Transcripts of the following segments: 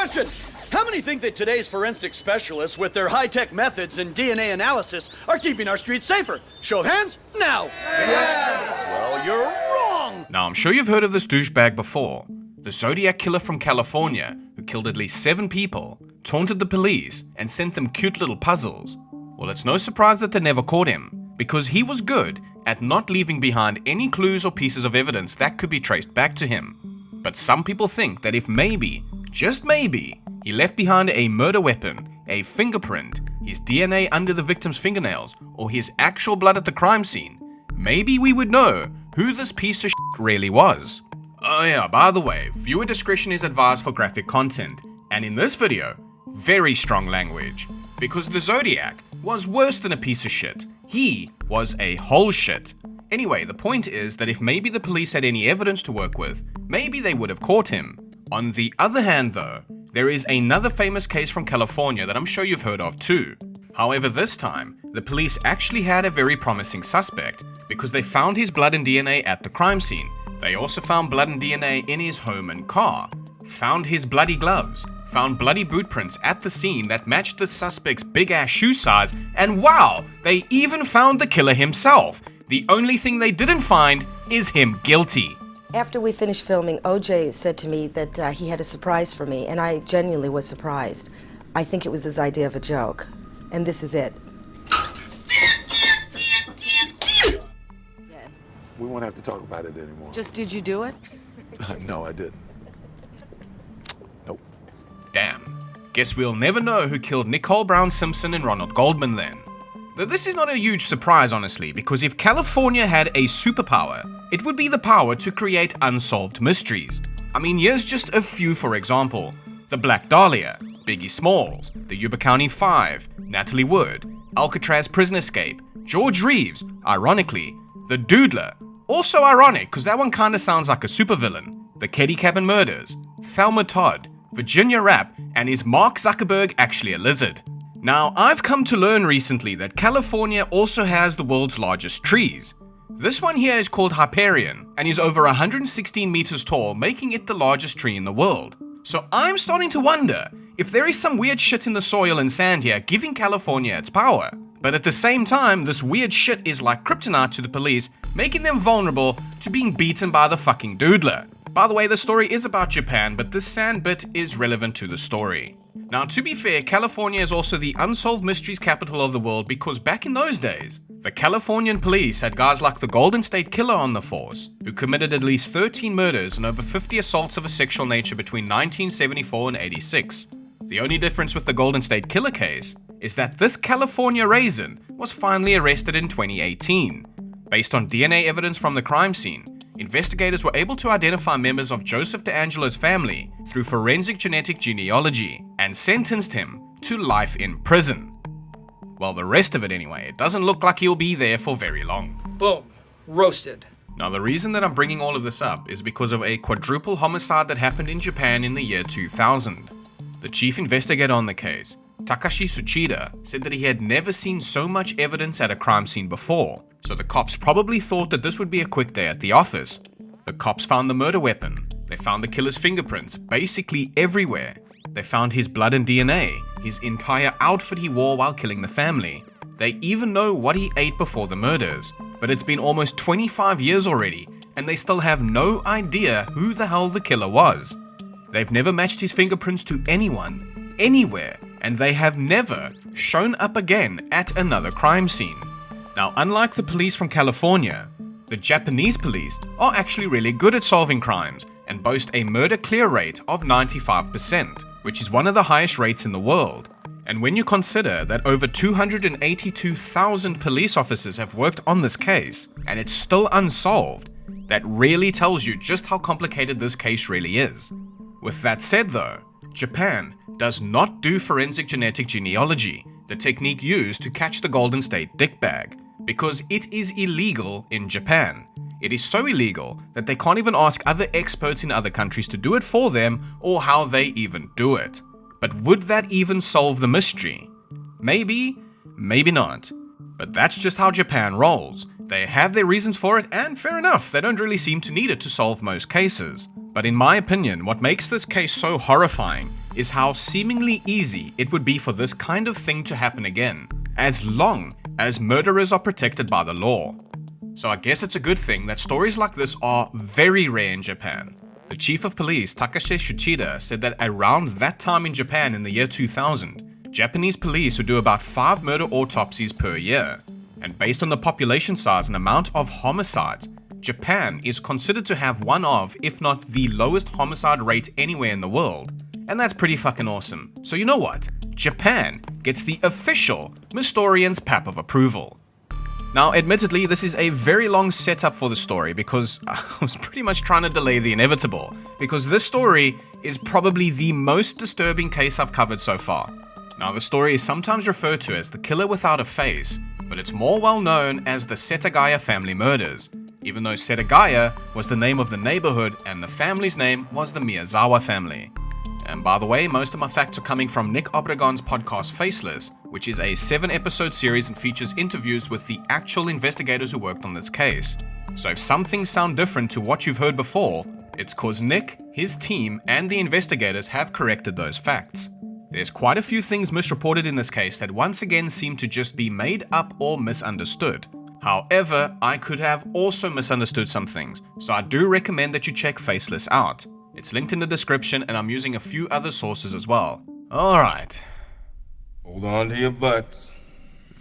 Question! How many think that today's forensic specialists, with their high-tech methods and DNA analysis, are keeping our streets safer? Show of hands, now! Yeah. Well, you're wrong! Now, I'm sure you've heard of this douchebag before. The Zodiac killer from California, who killed at least 7 people, taunted the police, and sent them cute little puzzles. Well, it's no surprise that they never caught him, because he was good at not leaving behind any clues or pieces of evidence that could be traced back to him. But some people think that if maybe, just maybe, he left behind a murder weapon, a fingerprint, his DNA under the victim's fingernails, or his actual blood at the crime scene, maybe we would know who this piece of shit really was. Oh yeah, by the way, viewer discretion is advised for graphic content, and in this video, very strong language, because the Zodiac was worse than a piece of shit. He was a whole shit. Anyway, the point is that if maybe the police had any evidence to work with, maybe they would have caught him. On the other hand though, there is another famous case from California that I'm sure you've heard of too. However, this time, the police actually had a very promising suspect because they found his blood and DNA at the crime scene. They also found blood and DNA in his home and car, found his bloody gloves, found bloody boot prints at the scene that matched the suspect's big ass shoe size, and wow, they even found the killer himself. The only thing they didn't find is him guilty. After we finished filming, OJ said to me that he had a surprise for me, and I genuinely was surprised. I think it was his idea of a joke, and this is it. We won't have to talk about it anymore. Just did you do it? No, I didn't. Nope. Damn. Guess we'll never know who killed Nicole Brown Simpson and Ronald Goldman then. Though this is not a huge surprise honestly, because if California had a superpower, it would be the power to create unsolved mysteries. I mean, here's just a few for example. The Black Dahlia, Biggie Smalls, the Yuba County 5, Natalie Wood, Alcatraz prison escape, George Reeves, ironically, the Doodler, also ironic because that one kinda sounds like a supervillain, the Keddy Cabin murders, Thelma Todd, Virginia Rapp, and is Mark Zuckerberg actually a lizard? Now, I've come to learn recently that California also has the world's largest trees. This one here is called Hyperion and is over 116 meters tall, making it the largest tree in the world. So I'm starting to wonder if there is some weird shit in the soil and sand here giving California its power. But at the same time, this weird shit is like kryptonite to the police, making them vulnerable to being beaten by the fucking Doodler. By the way, the story is about Japan, but this sand bit is relevant to the story. Now, to be fair, California is also the unsolved mysteries capital of the world because back in those days, the Californian police had guys like the Golden State Killer on the force, who committed at least 13 murders and over 50 assaults of a sexual nature between 1974 and 86. The only difference with the Golden State Killer case is that this California raisin was finally arrested in 2018. Based on DNA evidence from the crime scene, investigators were able to identify members of Joseph DeAngelo's family through forensic genetic genealogy and sentenced him to life in prison. Well, the rest of it anyway, it doesn't look like he'll be there for very long. Boom. Roasted. Now, the reason that I'm bringing all of this up is because of a quadruple homicide that happened in Japan in the year 2000. The chief investigator on the case, Takashi Tsuchida, said that he had never seen so much evidence at a crime scene before, so the cops probably thought that this would be a quick day at the office. The cops found the murder weapon, they found the killer's fingerprints basically everywhere, they found his blood and DNA, his entire outfit he wore while killing the family. They even know what he ate before the murders, but it's been almost 25 years already, and they still have no idea who the hell the killer was. They've never matched his fingerprints to anyone, anywhere, and they have never shown up again at another crime scene. Now, unlike the police from California, the Japanese police are actually really good at solving crimes and boast a murder clear rate of 95%, which is one of the highest rates in the world. And when you consider that over 282,000 police officers have worked on this case, and it's still unsolved, that really tells you just how complicated this case really is. With that said though, Japan does not do forensic genetic genealogy, the technique used to catch the Golden State dickbag, because it is illegal in Japan. It is so illegal that they can't even ask other experts in other countries to do it for them or how they even do it. But would that even solve the mystery? Maybe, maybe not. But that's just how Japan rolls. They have their reasons for it, and fair enough, they don't really seem to need it to solve most cases. But in my opinion, what makes this case so horrifying is how seemingly easy it would be for this kind of thing to happen again, as long as murderers are protected by the law. So I guess it's a good thing that stories like this are very rare in Japan. The chief of police, Takashi Shuchida, said that around that time in Japan in the year 2000, Japanese police would do about 5 murder autopsies per year. And based on the population size and amount of homicides, Japan is considered to have one of, if not the lowest homicide rate anywhere in the world. And that's pretty fucking awesome. So you know what? Japan gets the official Mystorian's Pap of Approval. Now, admittedly, this is a very long setup for the story because I was pretty much trying to delay the inevitable, because this story is probably the most disturbing case I've covered so far. Now, the story is sometimes referred to as the killer without a face, but it's more well known as the Setagaya family murders, even though Setagaya was the name of the neighborhood and the family's name was the Miyazawa family. And by the way, most of my facts are coming from Nick Obregon's podcast Faceless, which is a 7-episode series and features interviews with the actual investigators who worked on this case. So if some things sound different to what you've heard before, it's cause Nick, his team, and the investigators have corrected those facts. There's quite a few things misreported in this case that once again seem to just be made up or misunderstood. However, I could have also misunderstood some things, so I do recommend that you check Faceless out. It's linked in the description and I'm using a few other sources as well. Alright. Hold on to your butts.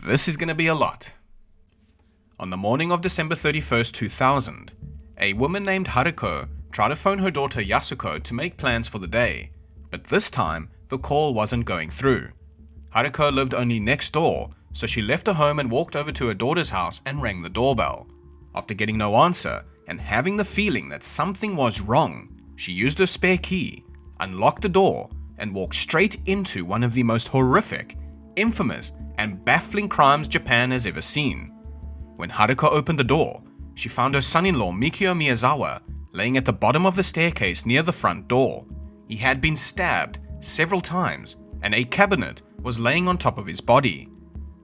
This is gonna be a lot. On the morning of December 31st, 2000, a woman named Haruko tried to phone her daughter Yasuko to make plans for the day, but this time the call wasn't going through. Haruko lived only next door, so she left her home and walked over to her daughter's house and rang the doorbell. After getting no answer and having the feeling that something was wrong, she used her spare key, unlocked the door, and walked straight into one of the most horrific, infamous, and baffling crimes Japan has ever seen. When Haruko opened the door, she found her son-in-law Mikio Miyazawa laying at the bottom of the staircase near the front door. He had been stabbed several times, and a cabinet was laying on top of his body.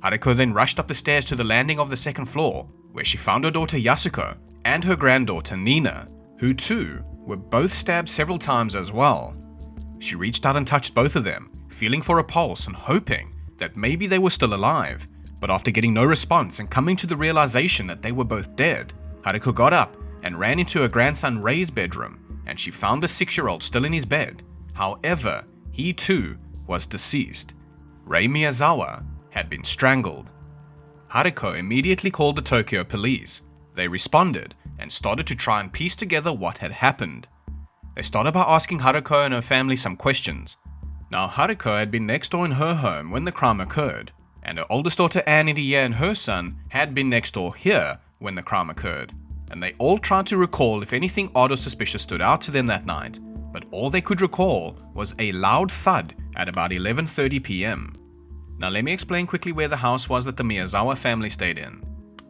Haruko then rushed up the stairs to the landing of the second floor, where she found her daughter Yasuko and her granddaughter Nina, who too were both stabbed several times as well. She reached out and touched both of them, feeling for a pulse and hoping that maybe they were still alive, but after getting no response and coming to the realization that they were both dead, Haruko got up and ran into her grandson Rei's bedroom, and she found the 6-year-old still in his bed. However, he too was deceased. Rei Miyazawa had been strangled. Haruko immediately called the Tokyo police. They responded and started to try and piece together what had happened. They started by asking Haruko and her family some questions. Now, Haruko had been next door in her home when the crime occurred, and her oldest daughter Annie and her son had been next door here when the crime occurred, and they all tried to recall if anything odd or suspicious stood out to them that night, but all they could recall was a loud thud at about 11:30 p.m. Now let me explain quickly where the house was that the Miyazawa family stayed in.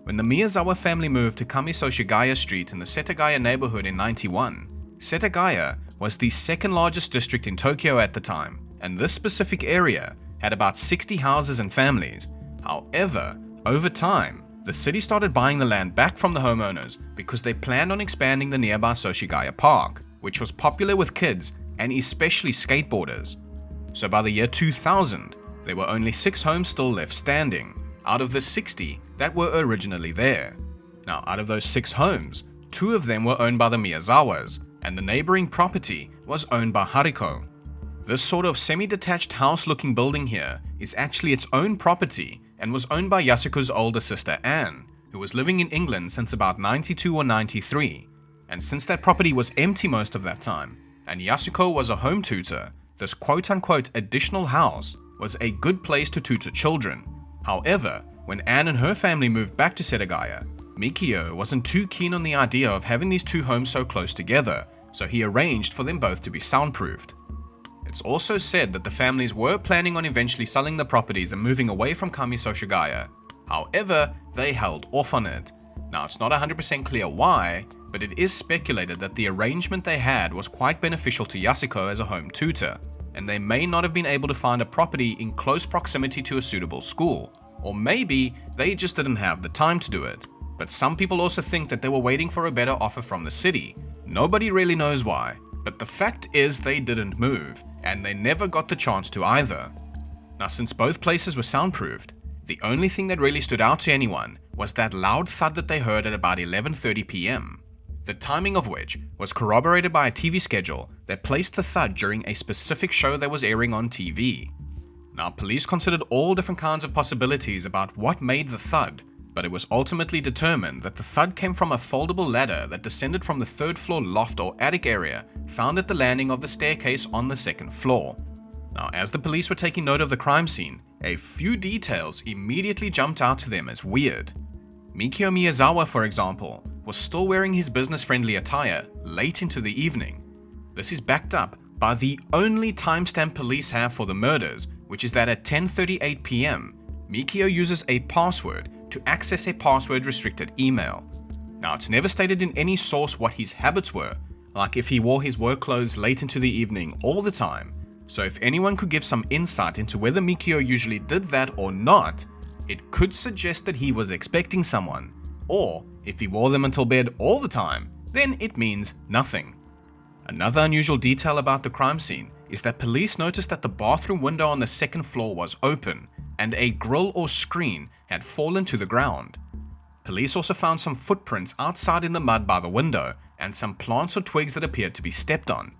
When the Miyazawa family moved to Kamisoshigaya Street in the Setagaya neighborhood in 91, Setagaya was the second largest district in Tokyo at the time, and this specific area had about 60 houses and families. However, over time, the city started buying the land back from the homeowners because they planned on expanding the nearby Soshigaya Park, which was popular with kids and especially skateboarders. So by the year 2000, there were only 6 homes still left standing, out of the 60 that were originally there. Now, out of those 6 homes, 2 of them were owned by the Miyazawas, and the neighboring property was owned by Haruko. This sort of semi-detached house-looking building here is actually its own property and was owned by Yasuko's older sister Anne, who was living in England since about 92 or 93. And since that property was empty most of that time, and Yasuko was a home tutor, this quote-unquote additional house was a good place to tutor children. However, when Anne and her family moved back to Setagaya, Mikio wasn't too keen on the idea of having these 2 homes so close together, so he arranged for them both to be soundproofed. It's also said that the families were planning on eventually selling the properties and moving away from Kamisoshigaya. However, they held off on it. Now, it's not 100% clear why, but it is speculated that the arrangement they had was quite beneficial to Yasuko as a home tutor, and they may not have been able to find a property in close proximity to a suitable school, or maybe they just didn't have the time to do it. But some people also think that they were waiting for a better offer from the city. Nobody really knows why, But the fact is they didn't move, and they never got the chance to either. Now, since both places were soundproofed, the only thing that really stood out to anyone was that loud thud that they heard at about 11:30 p.m. The timing of which was corroborated by a TV schedule that placed the thud during a specific show that was airing on TV. Now, police considered all different kinds of possibilities about what made the thud, but it was ultimately determined that the thud came from a foldable ladder that descended from the third floor loft or attic area found at the landing of the staircase on the second floor. Now, as the police were taking note of the crime scene, a few details immediately jumped out to them as weird. Mikio Miyazawa, for example, was still wearing his business-friendly attire late into the evening. This is backed up by the only timestamp police have for the murders, which is that at 10:38 p.m., Mikio uses a password to access a password-restricted email. Now, it's never stated in any source what his habits were, like if he wore his work clothes late into the evening all the time. So if anyone could give some insight into whether Mikio usually did that or not, it could suggest that he was expecting someone. Or, if he wore them until bed all the time, then it means nothing. Another unusual detail about the crime scene is that police noticed that the bathroom window on the second floor was open, and a grill or screen had fallen to the ground. Police also found some footprints outside in the mud by the window, and some plants or twigs that appeared to be stepped on.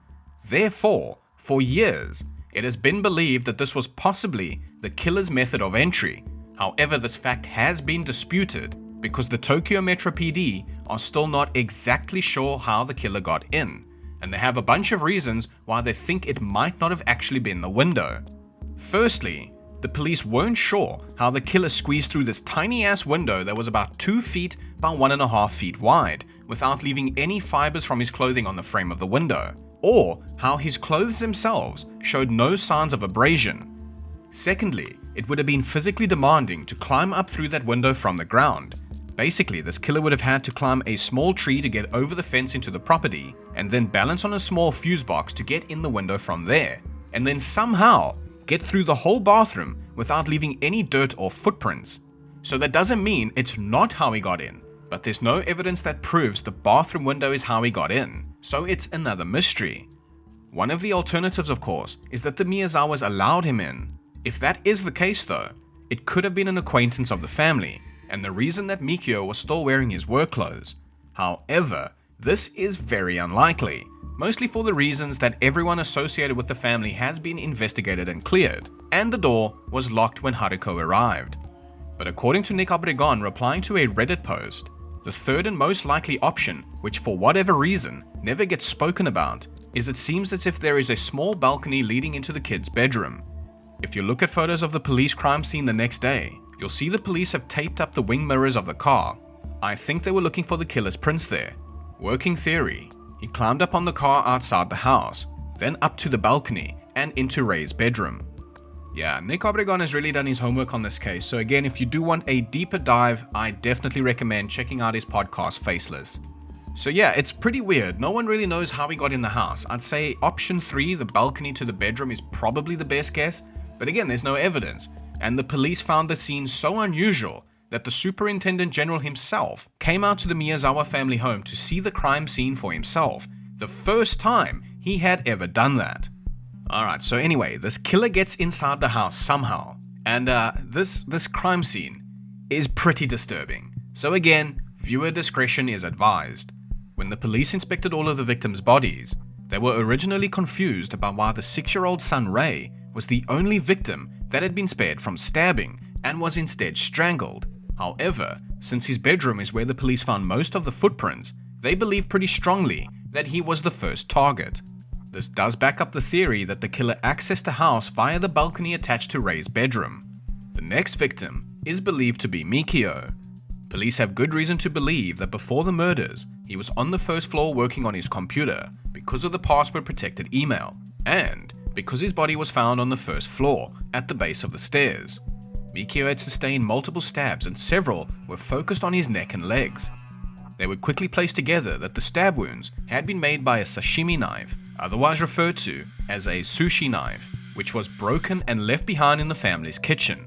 Therefore, for years, it has been believed that this was possibly the killer's method of entry. However, this fact has been disputed because the Tokyo Metro PD are still not exactly sure how the killer got in, and they have a bunch of reasons why they think it might not have actually been the window. Firstly, the police weren't sure how the killer squeezed through this tiny-ass window that was about 2 feet by 1.5 feet wide without leaving any fibers from his clothing on the frame of the window, or how his clothes themselves showed no signs of abrasion. Secondly, it would have been physically demanding to climb up through that window from the ground. Basically, this killer would have had to climb a small tree to get over the fence into the property, and then balance on a small fuse box to get in the window from there, and then somehow get through the whole bathroom without leaving any dirt or footprints. So that doesn't mean it's not how he got in, but there's no evidence that proves the bathroom window is how he got in, so it's another mystery. One of the alternatives, of course, is that the Miyazawas allowed him in. If that is the case though, it could have been an acquaintance of the family, and the reason that Mikio was still wearing his work clothes. However, this is very unlikely, mostly for the reasons that everyone associated with the family has been investigated and cleared, and the door was locked when Haruko arrived. But according to Nick Obregon replying to a Reddit post, the third and most likely option, which for whatever reason never gets spoken about, is it seems as if there is a small balcony leading into the kid's bedroom. If you look at photos of the police crime scene the next day, you'll see the police have taped up the wing mirrors of the car. I think they were looking for the killer's prints there. Working theory, he climbed up on the car outside the house, then up to the balcony and into Ray's bedroom. Yeah, Nick Obregon has really done his homework on this case, so again, if you do want a deeper dive, I definitely recommend checking out his podcast, Faceless. So yeah, it's pretty weird. No one really knows how he got in the house. I'd say option 3, the balcony to the bedroom, is probably the best guess, but again, there's no evidence, and the police found the scene so unusual that the Superintendent General himself came out to the Miyazawa family home to see the crime scene for himself, the first time he had ever done that. Alright, so anyway, this killer gets inside the house somehow, and this crime scene is pretty disturbing. So again, viewer discretion is advised. When the police inspected all of the victims' bodies, they were originally confused about why the 6-year-old son Ray was the only victim that had been spared from stabbing and was instead strangled. However, since his bedroom is where the police found most of the footprints, they believe pretty strongly that he was the first target. This does back up the theory that the killer accessed the house via the balcony attached to Ray's bedroom. The next victim is believed to be Mikio. Police have good reason to believe that before the murders, he was on the first floor working on his computer because of the password-protected email, and because his body was found on the first floor at the base of the stairs. Mikio had sustained multiple stabs and several were focused on his neck and legs. They were quickly placed together that the stab wounds had been made by a sashimi knife, otherwise referred to as a sushi knife, which was broken and left behind in the family's kitchen.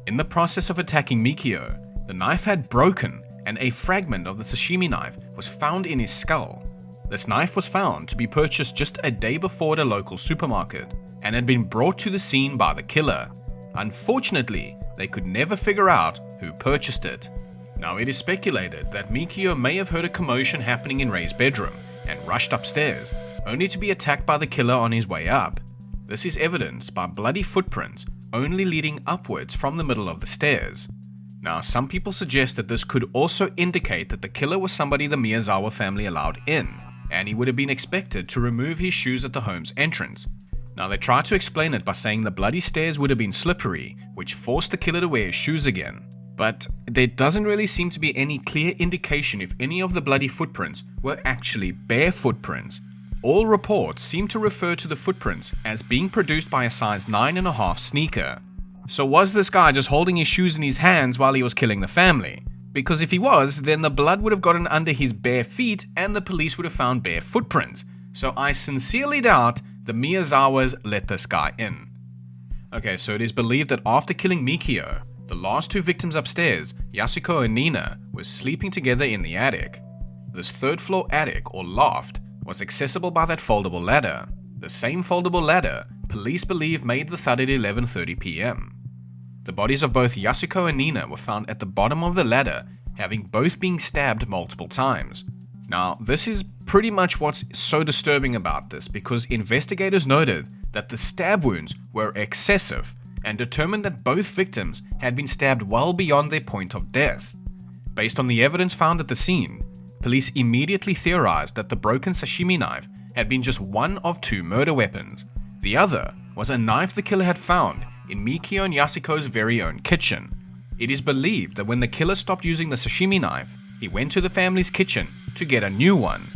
In the process of attacking Mikio, the knife had broken and a fragment of the sashimi knife was found in his skull. This knife was found to be purchased just a day before at a local supermarket and had been brought to the scene by the killer. Unfortunately, they could never figure out who purchased it. Now, it is speculated that Mikio may have heard a commotion happening in Ray's bedroom and rushed upstairs, only to be attacked by the killer on his way up. This is evidenced by bloody footprints only leading upwards from the middle of the stairs. Now, some people suggest that this could also indicate that the killer was somebody the Miyazawa family allowed in, and he would have been expected to remove his shoes at the home's entrance. Now, they try to explain it by saying the bloody stairs would have been slippery, which forced the killer to wear his shoes again. But there doesn't really seem to be any clear indication if any of the bloody footprints were actually bare footprints. All reports seem to refer to the footprints as being produced by a size 9.5 sneaker. So was this guy just holding his shoes in his hands while he was killing the family? Because if he was, then the blood would have gotten under his bare feet and the police would have found bare footprints. So I sincerely doubt the Miyazawas let this guy in. Okay, so it is believed that after killing Mikio, the last two victims upstairs, Yasuko and Nina, were sleeping together in the attic. This third floor attic, or loft, was accessible by that foldable ladder. The same foldable ladder police believe made the thud at 11:30 p.m. The bodies of both Yasuko and Nina were found at the bottom of the ladder, having both been stabbed multiple times. Now, this is pretty much what's so disturbing about this, because investigators noted that the stab wounds were excessive and determined that both victims had been stabbed well beyond their point of death. Based on the evidence found at the scene, police immediately theorized that the broken sashimi knife had been just one of two murder weapons. The other was a knife the killer had found in Mikio and Yasuko's very own kitchen. It is believed that when the killer stopped using the sashimi knife, he went to the family's kitchen to get a new one.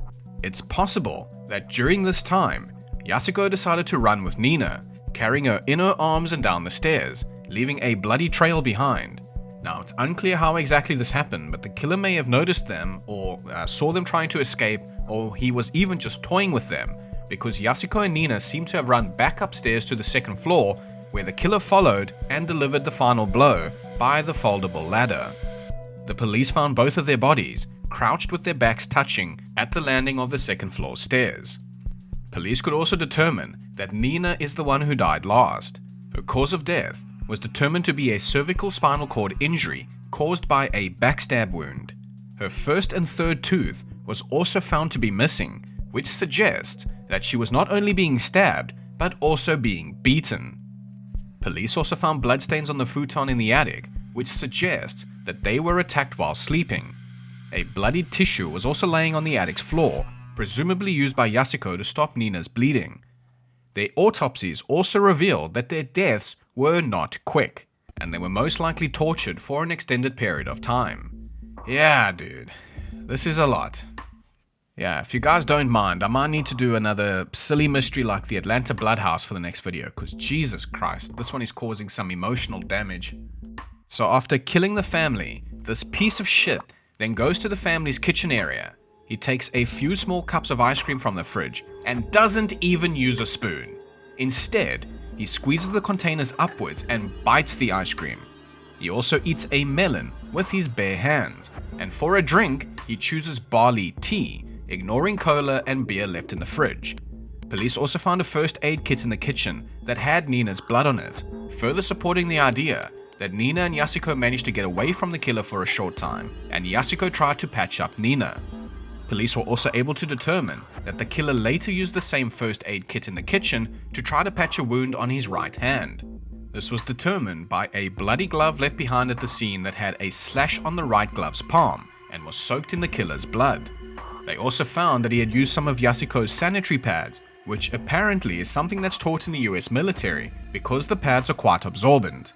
It's possible that during this time, Yasuko decided to run with Nina, carrying her in her arms and down the stairs, leaving a bloody trail behind. Now, it's unclear how exactly this happened, but the killer may have noticed them or saw them trying to escape, or he was even just toying with them, because Yasuko and Nina seem to have run back upstairs to the second floor, where the killer followed and delivered the final blow by the foldable ladder. The police found both of their bodies crouched with their backs touching at the landing of the second floor stairs. Police could also determine that Nina is the one who died last. Her cause of death was determined to be a cervical spinal cord injury caused by a backstab wound. Her first and third tooth was also found to be missing, which suggests that she was not only being stabbed, but also being beaten. Police also found bloodstains on the futon in the attic, which suggests that they were attacked while sleeping. A bloodied tissue was also laying on the attic's floor, presumably used by Yasuko to stop Nina's bleeding. Their autopsies also revealed that their deaths were not quick, and they were most likely tortured for an extended period of time. Yeah, dude, this is a lot. Yeah, if you guys don't mind, I might need to do another silly mystery like the Atlanta Bloodhouse for the next video, because Jesus Christ, this one is causing some emotional damage. So after killing the family, this piece of shit then goes to the family's kitchen area. He takes a few small cups of ice cream from the fridge and doesn't even use a spoon. Instead, he squeezes the containers upwards and bites the ice cream. He also eats a melon with his bare hands, and for a drink, he chooses barley tea, ignoring cola and beer left in the fridge. Police also found a first aid kit in the kitchen that had Nina's blood on it, further supporting the idea that Nina and Yasuko managed to get away from the killer for a short time, and Yasuko tried to patch up Nina. Police were also able to determine that the killer later used the same first aid kit in the kitchen to try to patch a wound on his right hand. This was determined by a bloody glove left behind at the scene that had a slash on the right glove's palm and was soaked in the killer's blood. They also found that he had used some of Yasuko's sanitary pads, which apparently is something that's taught in the US military because the pads are quite absorbent.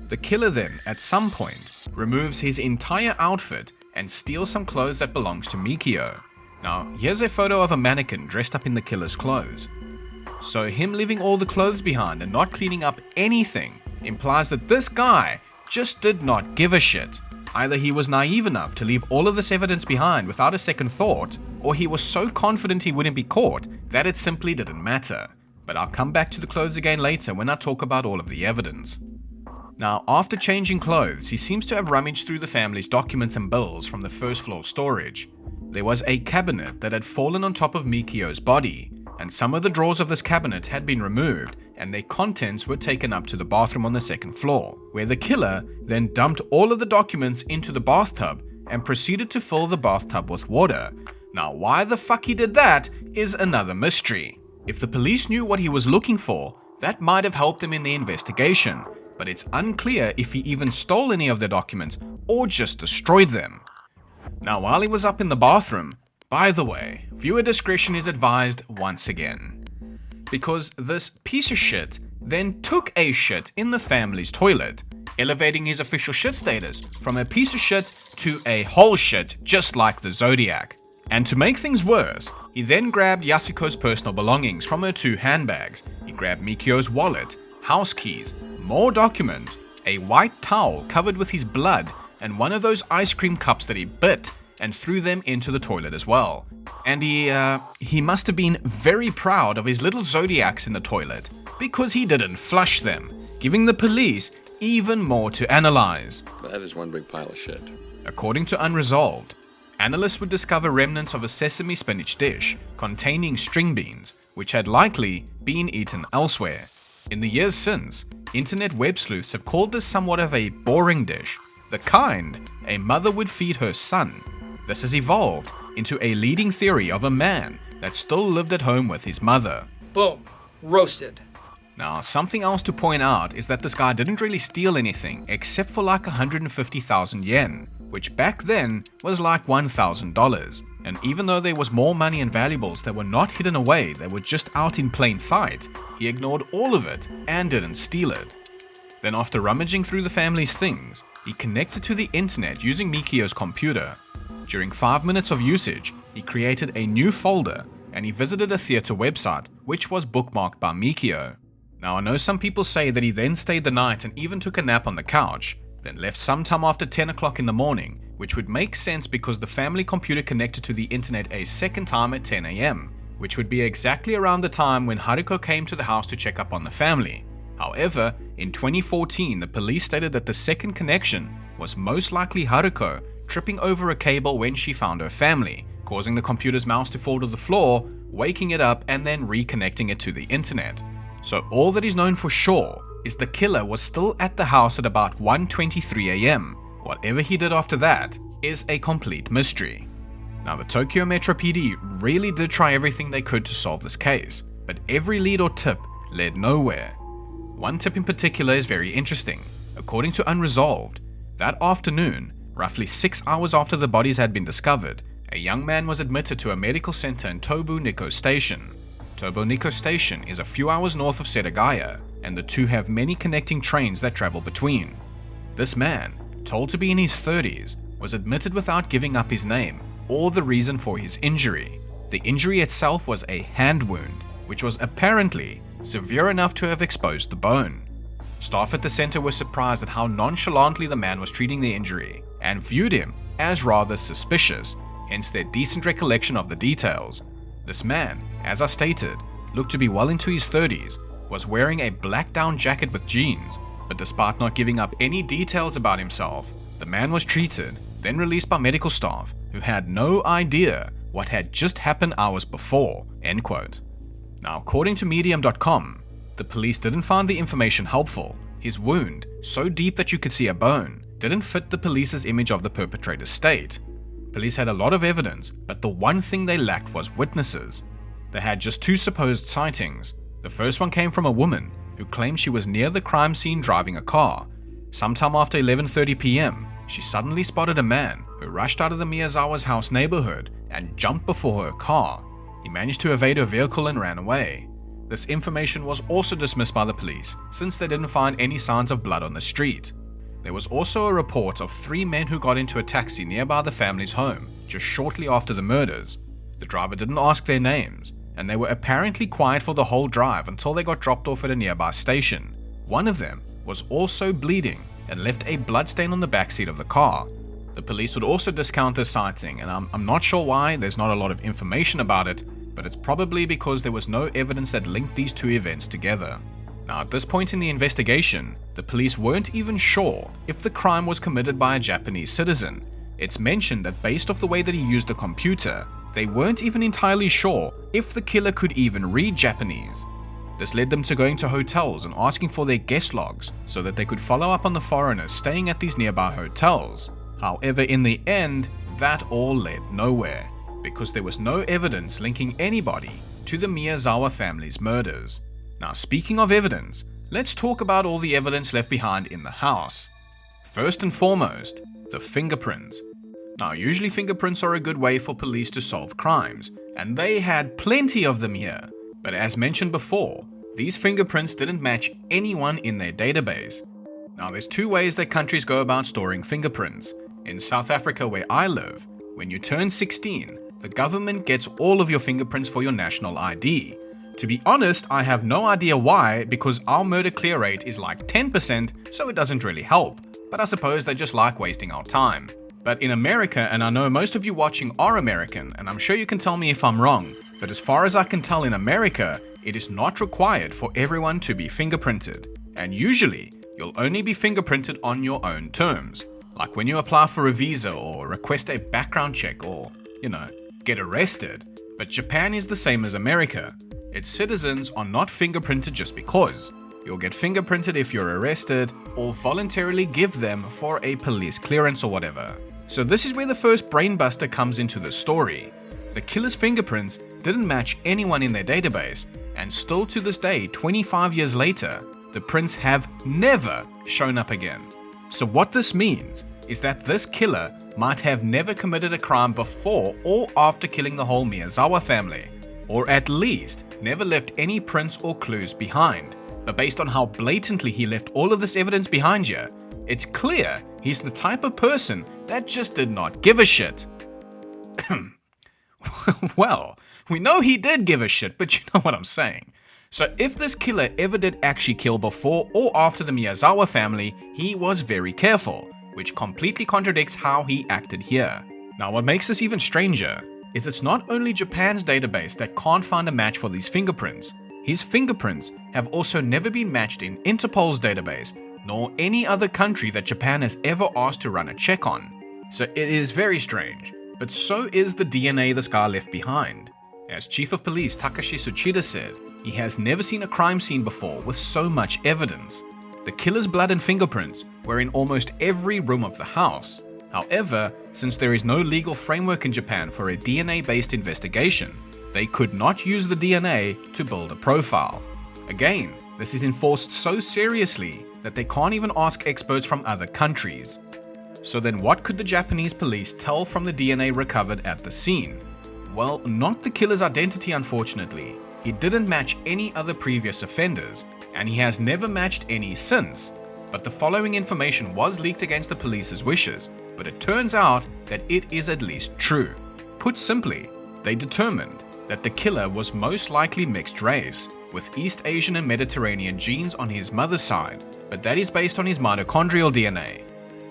The killer then, at some point, removes his entire outfit and steals some clothes that belongs to Mikio. Now, here's a photo of a mannequin dressed up in the killer's clothes. So him leaving all the clothes behind and not cleaning up anything implies that this guy just did not give a shit. Either he was naive enough to leave all of this evidence behind without a second thought, or he was so confident he wouldn't be caught that it simply didn't matter. But I'll come back to the clothes again later when I talk about all of the evidence. Now, after changing clothes, he seems to have rummaged through the family's documents and bills from the first floor storage. There was a cabinet that had fallen on top of Mikio's body, and some of the drawers of this cabinet had been removed and their contents were taken up to the bathroom on the second floor, where the killer then dumped all of the documents into the bathtub and proceeded to fill the bathtub with water. Now, why the fuck he did that is another mystery. If the police knew what he was looking for, that might have helped them in the investigation, but it's unclear if he even stole any of the documents or just destroyed them. Now, while he was up in the bathroom, by the way, viewer discretion is advised once again, because this piece of shit then took a shit in the family's toilet, elevating his official shit status from a piece of shit to a whole shit, just like the Zodiac. And to make things worse, he then grabbed Yasuko's personal belongings from her 2 handbags. He grabbed Mikio's wallet, house keys, more documents, a white towel covered with his blood, and one of those ice cream cups that he bit, and threw them into the toilet as well. And he must have been very proud of his little Zodiacs in the toilet, because he didn't flush them, giving the police even more to analyze. That is one big pile of shit. According to Unresolved, analysts would discover remnants of a sesame spinach dish containing string beans, which had likely been eaten elsewhere. In the years since, internet web sleuths have called this somewhat of a boring dish, the kind a mother would feed her son. This has evolved into a leading theory of a man that still lived at home with his mother. Boom. Roasted. Now, something else to point out is that this guy didn't really steal anything except for like 150,000 yen, which back then was like $1,000. And even though there was more money and valuables that were not hidden away, they were just out in plain sight, he ignored all of it and didn't steal it. Then after rummaging through the family's things, he connected to the internet using Mikio's computer. During 5 minutes of usage, he created a new folder and he visited a theater website, which was bookmarked by Mikio. Now, I know some people say that he then stayed the night and even took a nap on the couch, then left sometime after 10 o'clock in the morning, which would make sense because the family computer connected to the internet a second time at 10 AM, which would be exactly around the time when Haruko came to the house to check up on the family. However, in 2014, the police stated that the second connection was most likely Haruko tripping over a cable when she found her family, causing the computer's mouse to fall to the floor, waking it up and then reconnecting it to the internet. So all that is known for sure is the killer was still at the house at about 1:23 AM. Whatever he did after that is a complete mystery. Now, the Tokyo Metro PD really did try everything they could to solve this case, but every lead or tip led nowhere. One tip in particular is very interesting. According to Unresolved, that afternoon, roughly 6 hours after the bodies had been discovered, a young man was admitted to a medical center in Tobu Nikko Station. Tobu Nikko Station is a few hours north of Setagaya, and the two have many connecting trains that travel between. This man, told to be in his 30s, was admitted without giving up his name or the reason for his injury. The injury itself was a hand wound, which was apparently severe enough to have exposed the bone. Staff at the center were surprised at how nonchalantly the man was treating the injury and viewed him as rather suspicious, hence their decent recollection of the details. This man, as I stated, looked to be well into his 30s, was wearing a black down jacket with jeans, but despite not giving up any details about himself, the man was treated, then released by medical staff who had no idea what had just happened hours before, end quote. Now, according to Medium.com, the police didn't find the information helpful. His wound, so deep that you could see a bone, didn't fit the police's image of the perpetrator's state. Police had a lot of evidence, but the one thing they lacked was witnesses. They had just 2 supposed sightings. The first one came from a woman who claimed she was near the crime scene driving a car. Sometime after 11:30 PM, she suddenly spotted a man who rushed out of the Miyazawa's house neighborhood and jumped before her car. He managed to evade her vehicle and ran away. This information was also dismissed by the police since they didn't find any signs of blood on the street. There was also a report of 3 men who got into a taxi nearby the family's home just shortly after the murders. The driver didn't ask their names, and they were apparently quiet for the whole drive until they got dropped off at a nearby station. One of them was also bleeding and left a bloodstain on the backseat of the car. The police would also discount this sighting, and I'm not sure why. There's not a lot of information about it, but it's probably because there was no evidence that linked these 2 events together. Now, at this point in the investigation, the police weren't even sure if the crime was committed by a Japanese citizen, It's mentioned that based off the way that he used the computer, they weren't even entirely sure if the killer could even read Japanese. This led them to going to hotels and asking for their guest logs so that they could follow up on the foreigners staying at these nearby hotels. However, in the end, that all led nowhere, because there was no evidence linking anybody to the Miyazawa family's murders. Now, speaking of evidence, let's talk about all the evidence left behind in the house. First and foremost, the fingerprints. Now, usually fingerprints are a good way for police to solve crimes, and they had plenty of them here. But as mentioned before, these fingerprints didn't match anyone in their database. Now, there's two ways that countries go about storing fingerprints. In South Africa, where I live, when you turn 16, the government gets all of your fingerprints for your national ID. To be honest, I have no idea why, because our murder clear rate is like 10%, so it doesn't really help. But I suppose they just like wasting our time. But in America, and I know most of you watching are American, and I'm sure you can tell me if I'm wrong, but as far as I can tell in America, it is not required for everyone to be fingerprinted. And usually, you'll only be fingerprinted on your own terms. Like when you apply for a visa or request a background check or, get arrested. But Japan is the same as America. Its citizens are not fingerprinted just because. You'll get fingerprinted if you're arrested or voluntarily give them for a police clearance or whatever. So this is where the first brainbuster comes into the story. The killer's fingerprints didn't match anyone in their database, and still to this day, 25 years later, the prints have never shown up again. So what this means is that this killer might have never committed a crime before or after killing the whole Miyazawa family, or at least never left any prints or clues behind. But based on how blatantly he left all of this evidence behind here, it's clear he's the type of person that just did not give a shit. Well, we know he did give a shit, but you know what I'm saying. So if this killer ever did actually kill before or after the Miyazawa family, he was very careful, which completely contradicts how he acted here. Now, what makes this even stranger is it's not only Japan's database that can't find a match for these fingerprints. His fingerprints have also never been matched in Interpol's database, nor any other country that Japan has ever asked to run a check on. So it is very strange, but so is the DNA this guy left behind. As Chief of Police Takashi Tsuchida said, he has never seen a crime scene before with so much evidence. The killer's blood and fingerprints were in almost every room of the house. However, since there is no legal framework in Japan for a DNA-based investigation, they could not use the DNA to build a profile. Again, this is enforced so seriously that they can't even ask experts from other countries. So then what could the Japanese police tell from the DNA recovered at the scene? Well, not the killer's identity, unfortunately. He didn't match any other previous offenders, and he has never matched any since. But the following information was leaked against the police's wishes, but it turns out that it is at least true. Put simply, they determined that the killer was most likely mixed race, with East Asian and Mediterranean genes on his mother's side, but that is based on his mitochondrial DNA.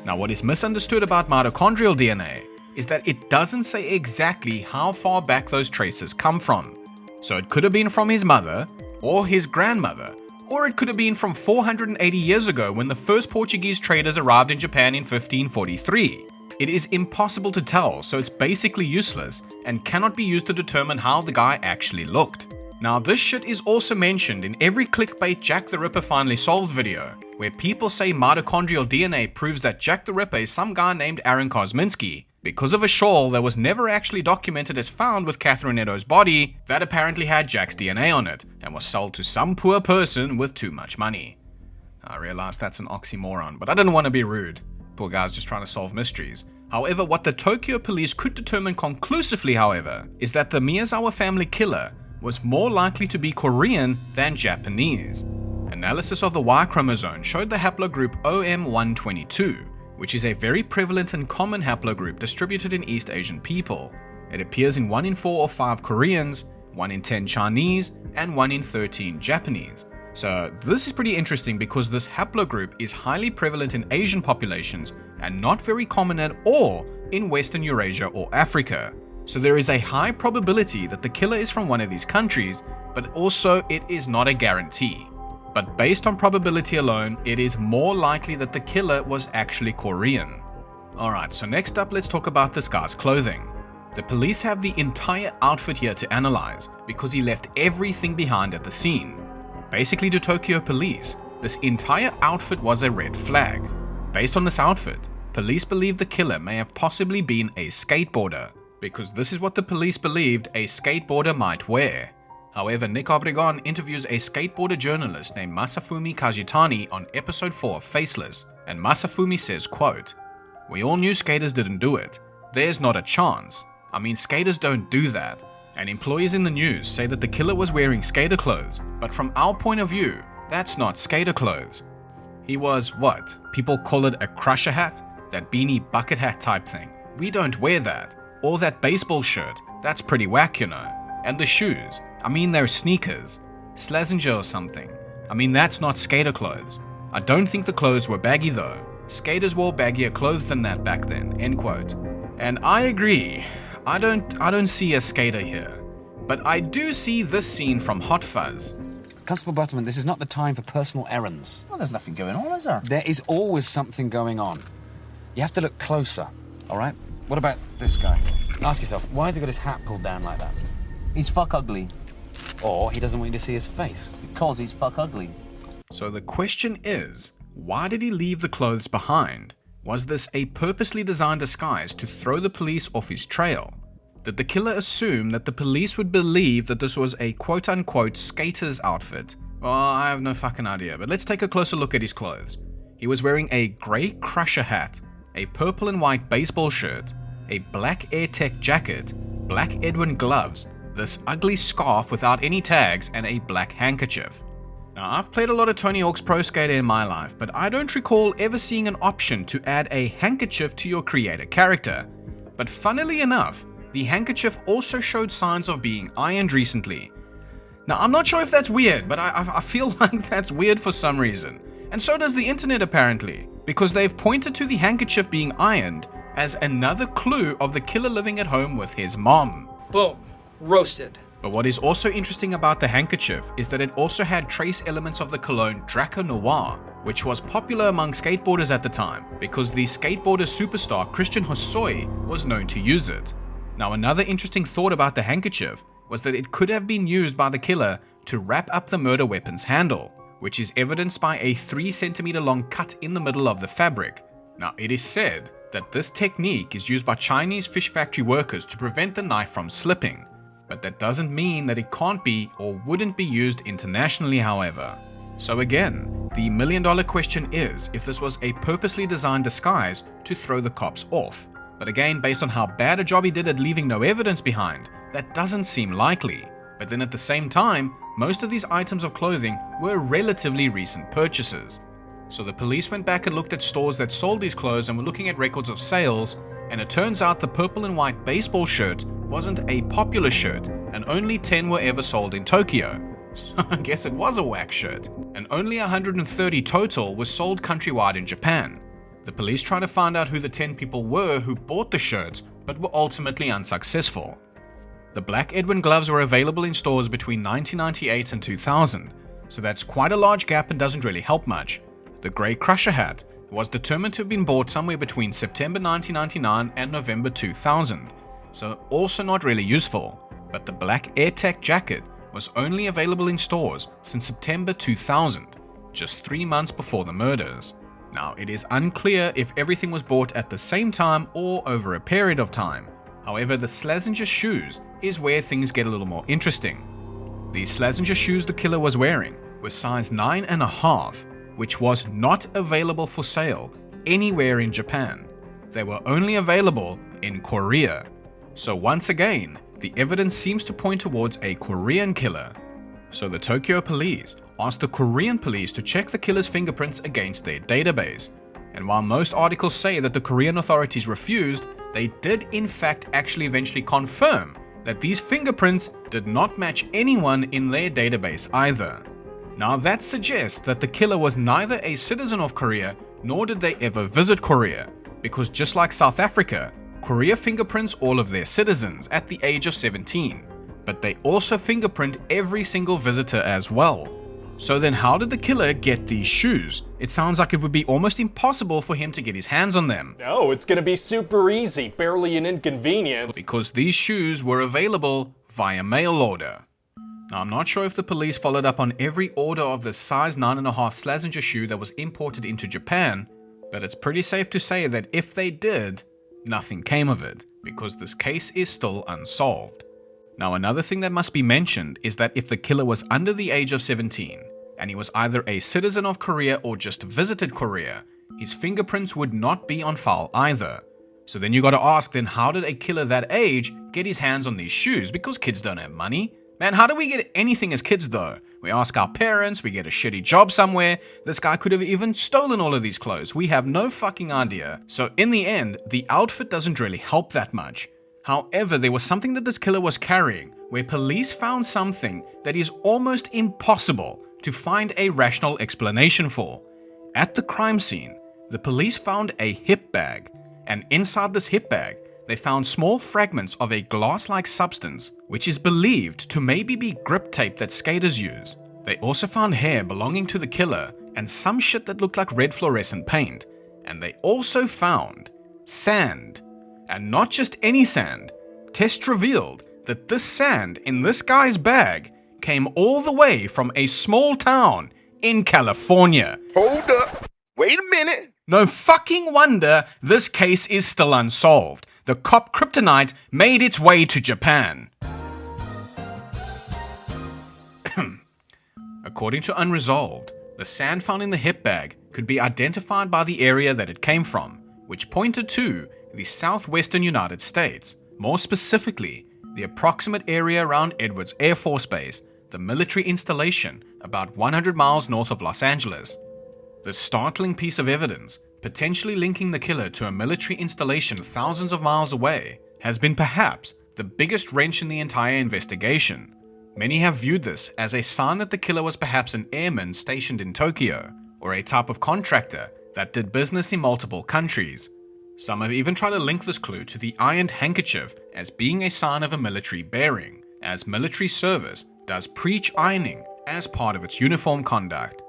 Now, what is misunderstood about mitochondrial DNA is that it doesn't say exactly how far back those traces come from. So it could have been from his mother, or his grandmother, or it could have been from 480 years ago when the first Portuguese traders arrived in Japan in 1543. It is impossible to tell, so it's basically useless and cannot be used to determine how the guy actually looked. Now, this shit is also mentioned in every clickbait Jack the Ripper finally solved video, where people say mitochondrial DNA proves that Jack the Ripper is some guy named Aaron Kosminski because of a shawl that was never actually documented as found with Catherine Edo's body that apparently had Jack's DNA on it and was sold to some poor person with too much money. I realize that's an oxymoron, but I didn't want to be rude. Poor guy's just trying to solve mysteries. However, what the Tokyo police could determine conclusively, however, is that the Miyazawa family killer was more likely to be Korean than Japanese. Analysis of the Y chromosome showed the haplogroup OM122, which is a very prevalent and common haplogroup distributed in East Asian people. It appears in 1 in 4 or 5 Koreans, 1 in 10 Chinese, and 1 in 13 Japanese. So this is pretty interesting because this haplogroup is highly prevalent in Asian populations and not very common at all in Western Eurasia or Africa. So there is a high probability that the killer is from one of these countries, but also it is not a guarantee. But based on probability alone, it is more likely that the killer was actually Korean. Alright, so next up let's talk about this guy's clothing. The police have the entire outfit here to analyze because he left everything behind at the scene. Basically, to Tokyo police, this entire outfit was a red flag. Based on this outfit, police believe the killer may have possibly been a skateboarder, because this is what the police believed a skateboarder might wear. However, Nick Obregon interviews a skateboarder journalist named Masafumi Kajitani on episode 4 of Faceless, and Masafumi says, quote, "We all knew skaters didn't do it. There's not a chance. I mean, skaters don't do that." And employees in the news say that the killer was wearing skater clothes, but from our point of view, that's not skater clothes. He was what? People call it a crusher hat? That beanie bucket hat type thing. We don't wear that. Or that baseball shirt. That's pretty whack, you know. And the shoes. I mean, they're sneakers. Slazenger or something. I mean, that's not skater clothes. I don't think the clothes were baggy though. Skaters wore baggier clothes than that back then, end quote. And I agree. I don't see a skater here. But I do see this scene from Hot Fuzz. Constable Butterman, this is not the time for personal errands. Well, there's nothing going on, is there? There is always something going on. You have to look closer, all right? What about this guy? Ask yourself, why has he got his hat pulled down like that? He's fuck ugly. Or he doesn't want you to see his face. Because he's fuck ugly. So the question is, why did he leave the clothes behind? Was this a purposely designed disguise to throw the police off his trail? Did the killer assume that the police would believe that this was a quote-unquote skater's outfit? Well, I have no fucking idea, but let's take a closer look at his clothes. He was wearing a grey crusher hat, a purple and white baseball shirt, a black AirTech jacket, black Edwin gloves, this ugly scarf without any tags, and a black handkerchief. Now, I've played a lot of Tony Hawk's Pro Skater in my life, but I don't recall ever seeing an option to add a handkerchief to your creator character. But funnily enough, the handkerchief also showed signs of being ironed recently. Now, I'm not sure if that's weird, but I feel like that's weird for some reason. And so does the internet apparently, because they've pointed to the handkerchief being ironed as another clue of the killer living at home with his mom. Boom. Roasted. But what is also interesting about the handkerchief is that it also had trace elements of the cologne Draco Noir, which was popular among skateboarders at the time, because the skateboarder superstar Christian Hosoi was known to use it. Now, another interesting thought about the handkerchief was that it could have been used by the killer to wrap up the murder weapon's handle, which is evidenced by a 3 cm long cut in the middle of the fabric. Now, it is said that this technique is used by Chinese fish factory workers to prevent the knife from slipping, but that doesn't mean that it can't be or wouldn't be used internationally, however. So again, the million-dollar question is if this was a purposely designed disguise to throw the cops off. But again, based on how bad a job he did at leaving no evidence behind, that doesn't seem likely. But then at the same time, most of these items of clothing were relatively recent purchases. So the police went back and looked at stores that sold these clothes and were looking at records of sales, and it turns out the purple and white baseball shirt wasn't a popular shirt, and only 10 were ever sold in Tokyo. So I guess it was a whack shirt, and only 130 total were sold countrywide in Japan. The police tried to find out who the 10 people were who bought the shirts, but were ultimately unsuccessful. The black Edwin gloves were available in stores between 1998 and 2000, so that's quite a large gap and doesn't really help much. The grey crusher hat was determined to have been bought somewhere between September 1999 and November 2000, so also not really useful. But the black AirTech jacket was only available in stores since September 2000, just 3 months before the murders. Now, it is unclear if everything was bought at the same time or over a period of time. However, the Slazenger shoes is where things get a little more interesting. The Slazenger shoes the killer was wearing were size 9.5, which was not available for sale anywhere in Japan. They were only available in Korea. So once again, the evidence seems to point towards a Korean killer. So the Tokyo police asked the Korean police to check the killer's fingerprints against their database. And while most articles say that the Korean authorities refused, they did in fact actually eventually confirm that these fingerprints did not match anyone in their database either. Now that suggests that the killer was neither a citizen of Korea nor did they ever visit Korea, because just like South Africa, Korea fingerprints all of their citizens at the age of 17, but they also fingerprint every single visitor as well. So then how did the killer get these shoes? It sounds like it would be almost impossible for him to get his hands on them. No, it's gonna be super easy, barely an inconvenience. Because these shoes were available via mail order. Now, I'm not sure if the police followed up on every order of the size 9.5 Slazenger shoe that was imported into Japan, but it's pretty safe to say that if they did, nothing came of it, because this case is still unsolved. Now, another thing that must be mentioned is that if the killer was under the age of 17, and he was either a citizen of Korea or just visited Korea, his fingerprints would not be on file either. So then you gotta ask, then how did a killer that age get his hands on these shoes? Because kids don't have money. Man, how do we get anything as kids though? We ask our parents, we get a shitty job somewhere. This guy could have even stolen all of these clothes. We have no fucking idea. So in the end, the outfit doesn't really help that much. However, there was something that this killer was carrying, where police found something that is almost impossible to find a rational explanation for. At the crime scene, the police found a hip bag, and inside this hip bag, they found small fragments of a glass-like substance, which is believed to maybe be grip tape that skaters use. They also found hair belonging to the killer, and some shit that looked like red fluorescent paint. And they also found sand. And not just any sand. Tests revealed that this sand in this guy's bag came all the way from a small town in California. Hold up. Wait a minute. No fucking wonder this case is still unsolved. The cop kryptonite made its way to Japan. According to Unresolved, the sand found in the hip bag could be identified by the area that it came from, which pointed to the southwestern United States, more specifically, the approximate area around Edwards Air Force Base, the military installation about 100 miles north of Los Angeles. This startling piece of evidence, potentially linking the killer to a military installation thousands of miles away, has been perhaps the biggest wrench in the entire investigation. Many have viewed this as a sign that the killer was perhaps an airman stationed in Tokyo, or a type of contractor that did business in multiple countries. Some have even tried to link this clue to the ironed handkerchief as being a sign of a military bearing, as military service does preach ironing as part of its uniform conduct.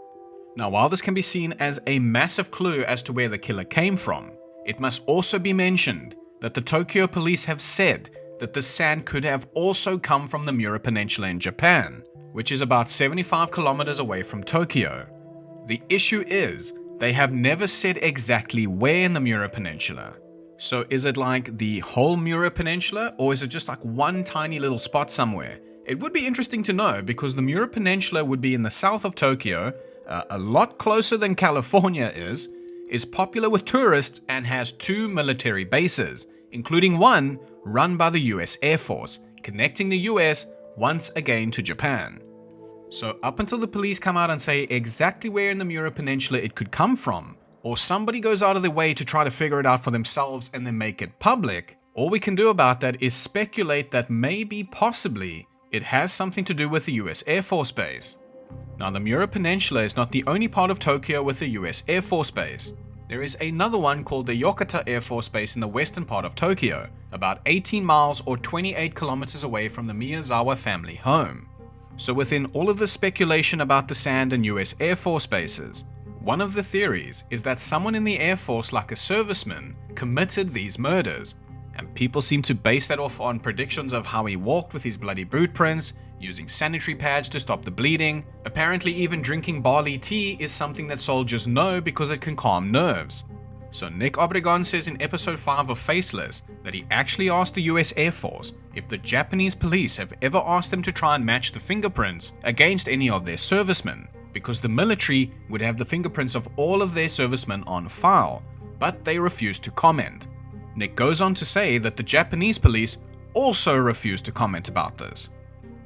Now, while this can be seen as a massive clue as to where the killer came from, it must also be mentioned that the Tokyo police have said that the sand could have also come from the Miura Peninsula in Japan, which is about 75 kilometers away from Tokyo. The issue is, they have never said exactly where in the Miura Peninsula. So is it like the whole Miura Peninsula, or is it just like one tiny little spot somewhere? It would be interesting to know, because the Miura Peninsula would be in the south of Tokyo, a lot closer than California is popular with tourists, and has 2 military bases, including one run by the US Air Force, connecting the US once again to Japan. So up until the police come out and say exactly where in the Miura Peninsula it could come from, or somebody goes out of their way to try to figure it out for themselves and then make it public, all we can do about that is speculate that maybe, possibly, it has something to do with the US Air Force Base. Now, the Miura Peninsula is not the only part of Tokyo with a US Air Force Base. There is another one called the Yokota Air Force Base in the western part of Tokyo, about 18 miles or 28 kilometers away from the Miyazawa family home. So within all of the speculation about the sand and US Air Force bases, one of the theories is that someone in the Air Force, like a serviceman, committed these murders. And people seem to base that off on predictions of how he walked with his bloody boot prints, using sanitary pads to stop the bleeding. Apparently even drinking barley tea is something that soldiers know because it can calm nerves. So Nick Obregon says in episode 5 of Faceless that he actually asked the US Air Force if the Japanese police have ever asked them to try and match the fingerprints against any of their servicemen, because the military would have the fingerprints of all of their servicemen on file, but they refused to comment. Nick goes on to say that the Japanese police also refused to comment about this.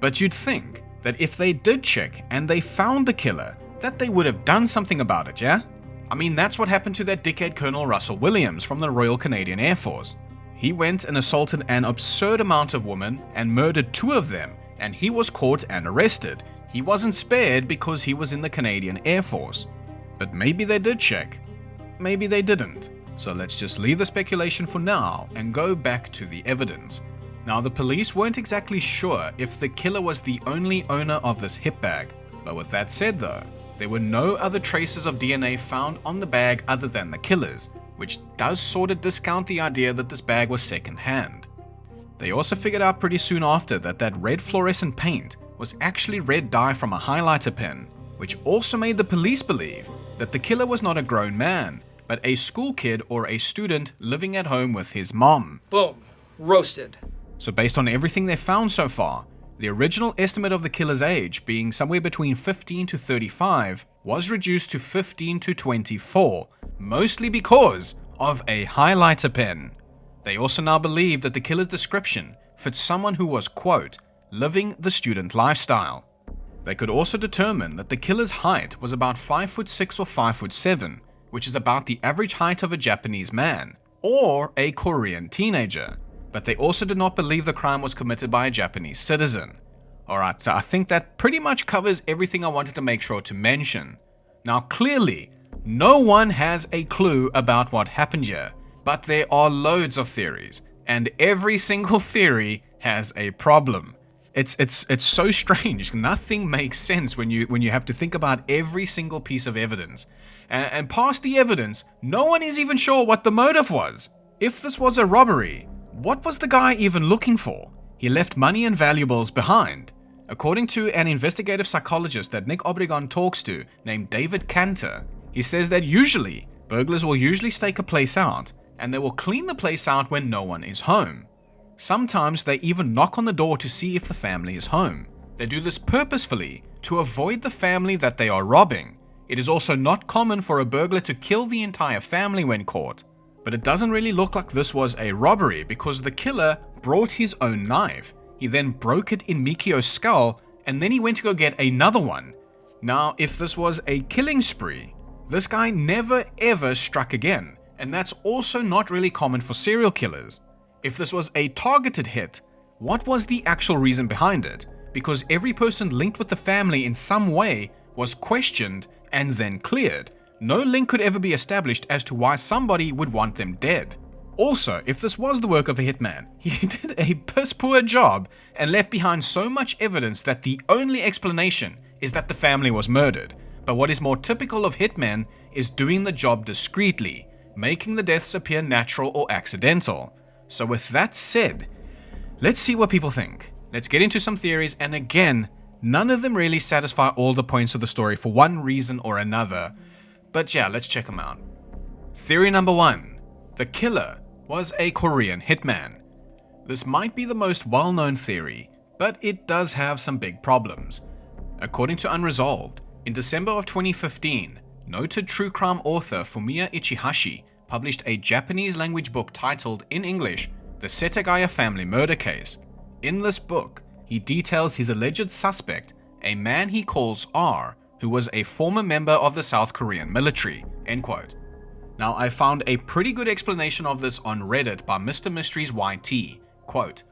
But you'd think that if they did check and they found the killer, that they would have done something about it, yeah? I mean, that's what happened to that dickhead Colonel Russell Williams from the Royal Canadian Air Force. He went and assaulted an absurd amount of women and murdered 2 of them, and he was caught and arrested. He wasn't spared because he was in the Canadian Air Force. But maybe they did check. Maybe they didn't. So let's just leave the speculation for now and go back to the evidence. Now, the police weren't exactly sure if the killer was the only owner of this hip bag, But with that said though, there were no other traces of DNA found on the bag other than the killer's, which does sort of discount the idea that this bag was second-hand. They also figured out pretty soon after that that red fluorescent paint was actually red dye from a highlighter pen, which also made the police believe that the killer was not a grown man, but a school kid or a student living at home with his mom. Boom. Roasted. So based on everything they found so far, the original estimate of the killer's age, being somewhere between 15 to 35, was reduced to 15 to 24, mostly because of a highlighter pen. They also now believe that the killer's description fits someone who was, quote, living the student lifestyle. They could also determine that the killer's height was about 5'6" or 5'7", which is about the average height of a Japanese man, or a Korean teenager. But they also did not believe the crime was committed by a Japanese citizen. Alright, so I think that pretty much covers everything I wanted to make sure to mention. Now clearly, no one has a clue about what happened here, but there are loads of theories, and every single theory has a problem. It's so strange. Nothing makes sense when you have to think about every single piece of evidence. And past the evidence, no one is even sure what the motive was. If this was a robbery, what was the guy even looking for? He left money and valuables behind. According to an investigative psychologist that Nick Obregon talks to, named David Cantor, he says that usually, burglars will usually stake a place out, and they will clean the place out when no one is home. Sometimes they even knock on the door to see if the family is home. They do this purposefully to avoid the family that they are robbing. It is also not common for a burglar to kill the entire family when caught. But it doesn't really look like this was a robbery because the killer brought his own knife. He then broke it in Mikio's skull and then he went to go get another one. Now, if this was a killing spree, this guy never ever struck again, and that's also not really common for serial killers. If this was a targeted hit, what was the actual reason behind it? Because every person linked with the family in some way was questioned and then cleared. No link could ever be established as to why somebody would want them dead. Also, if this was the work of a hitman, he did a piss poor job and left behind so much evidence that the only explanation is that the family was murdered. But what is more typical of hitmen is doing the job discreetly, making the deaths appear natural or accidental. So with that said, let's see what people think. Let's get into some theories, and again, none of them really satisfy all the points of the story for one reason or another. But yeah, let's check them out. Theory number 1. The killer was a Korean hitman. This might be the most well-known theory, but it does have some big problems. According to Unresolved, in December of 2015, noted true crime author Fumiya Ichihashi published a Japanese language book titled, in English, The Setagaya Family Murder Case. In this book, he details his alleged suspect, a man he calls R, who was a former member of the South Korean military, end quote. Now, I found a pretty good explanation of this on Reddit by Mr. Mysteries YT, quote,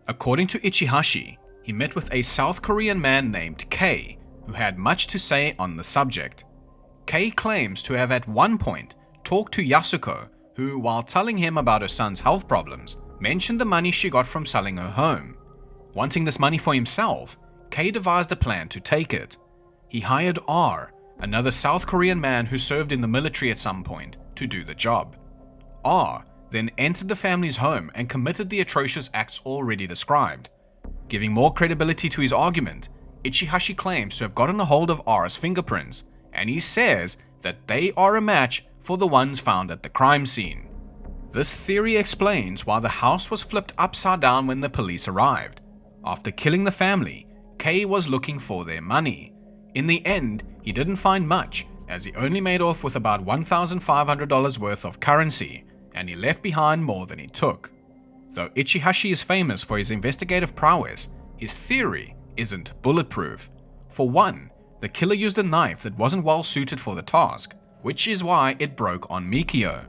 according to Ichihashi, he met with a South Korean man named K, who had much to say on the subject. K claims to have at one point talked to Yasuko, who, while telling him about her son's health problems, mentioned the money she got from selling her home. Wanting this money for himself, K devised a plan to take it. He hired R, another South Korean man who served in the military at some point, to do the job. R then entered the family's home and committed the atrocious acts already described. Giving more credibility to his argument, Ichihashi claims to have gotten a hold of R's fingerprints, and he says that they are a match for the ones found at the crime scene. This theory explains why the house was flipped upside down when the police arrived. After killing the family, K was looking for their money. In the end, he didn't find much, as he only made off with about $1,500 worth of currency, and he left behind more than he took. Though Ichihashi is famous for his investigative prowess, his theory isn't bulletproof. For one, the killer used a knife that wasn't well suited for the task, which is why it broke on Mikio.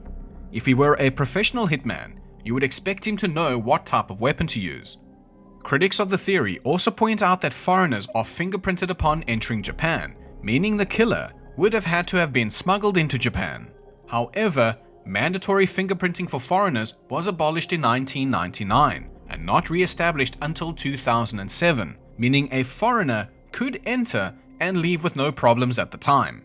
If he were a professional hitman, you would expect him to know what type of weapon to use. Critics of the theory also point out that foreigners are fingerprinted upon entering Japan, meaning the killer would have had to have been smuggled into Japan. However, mandatory fingerprinting for foreigners was abolished in 1999 and not re-established until 2007, meaning a foreigner could enter and leave with no problems at the time.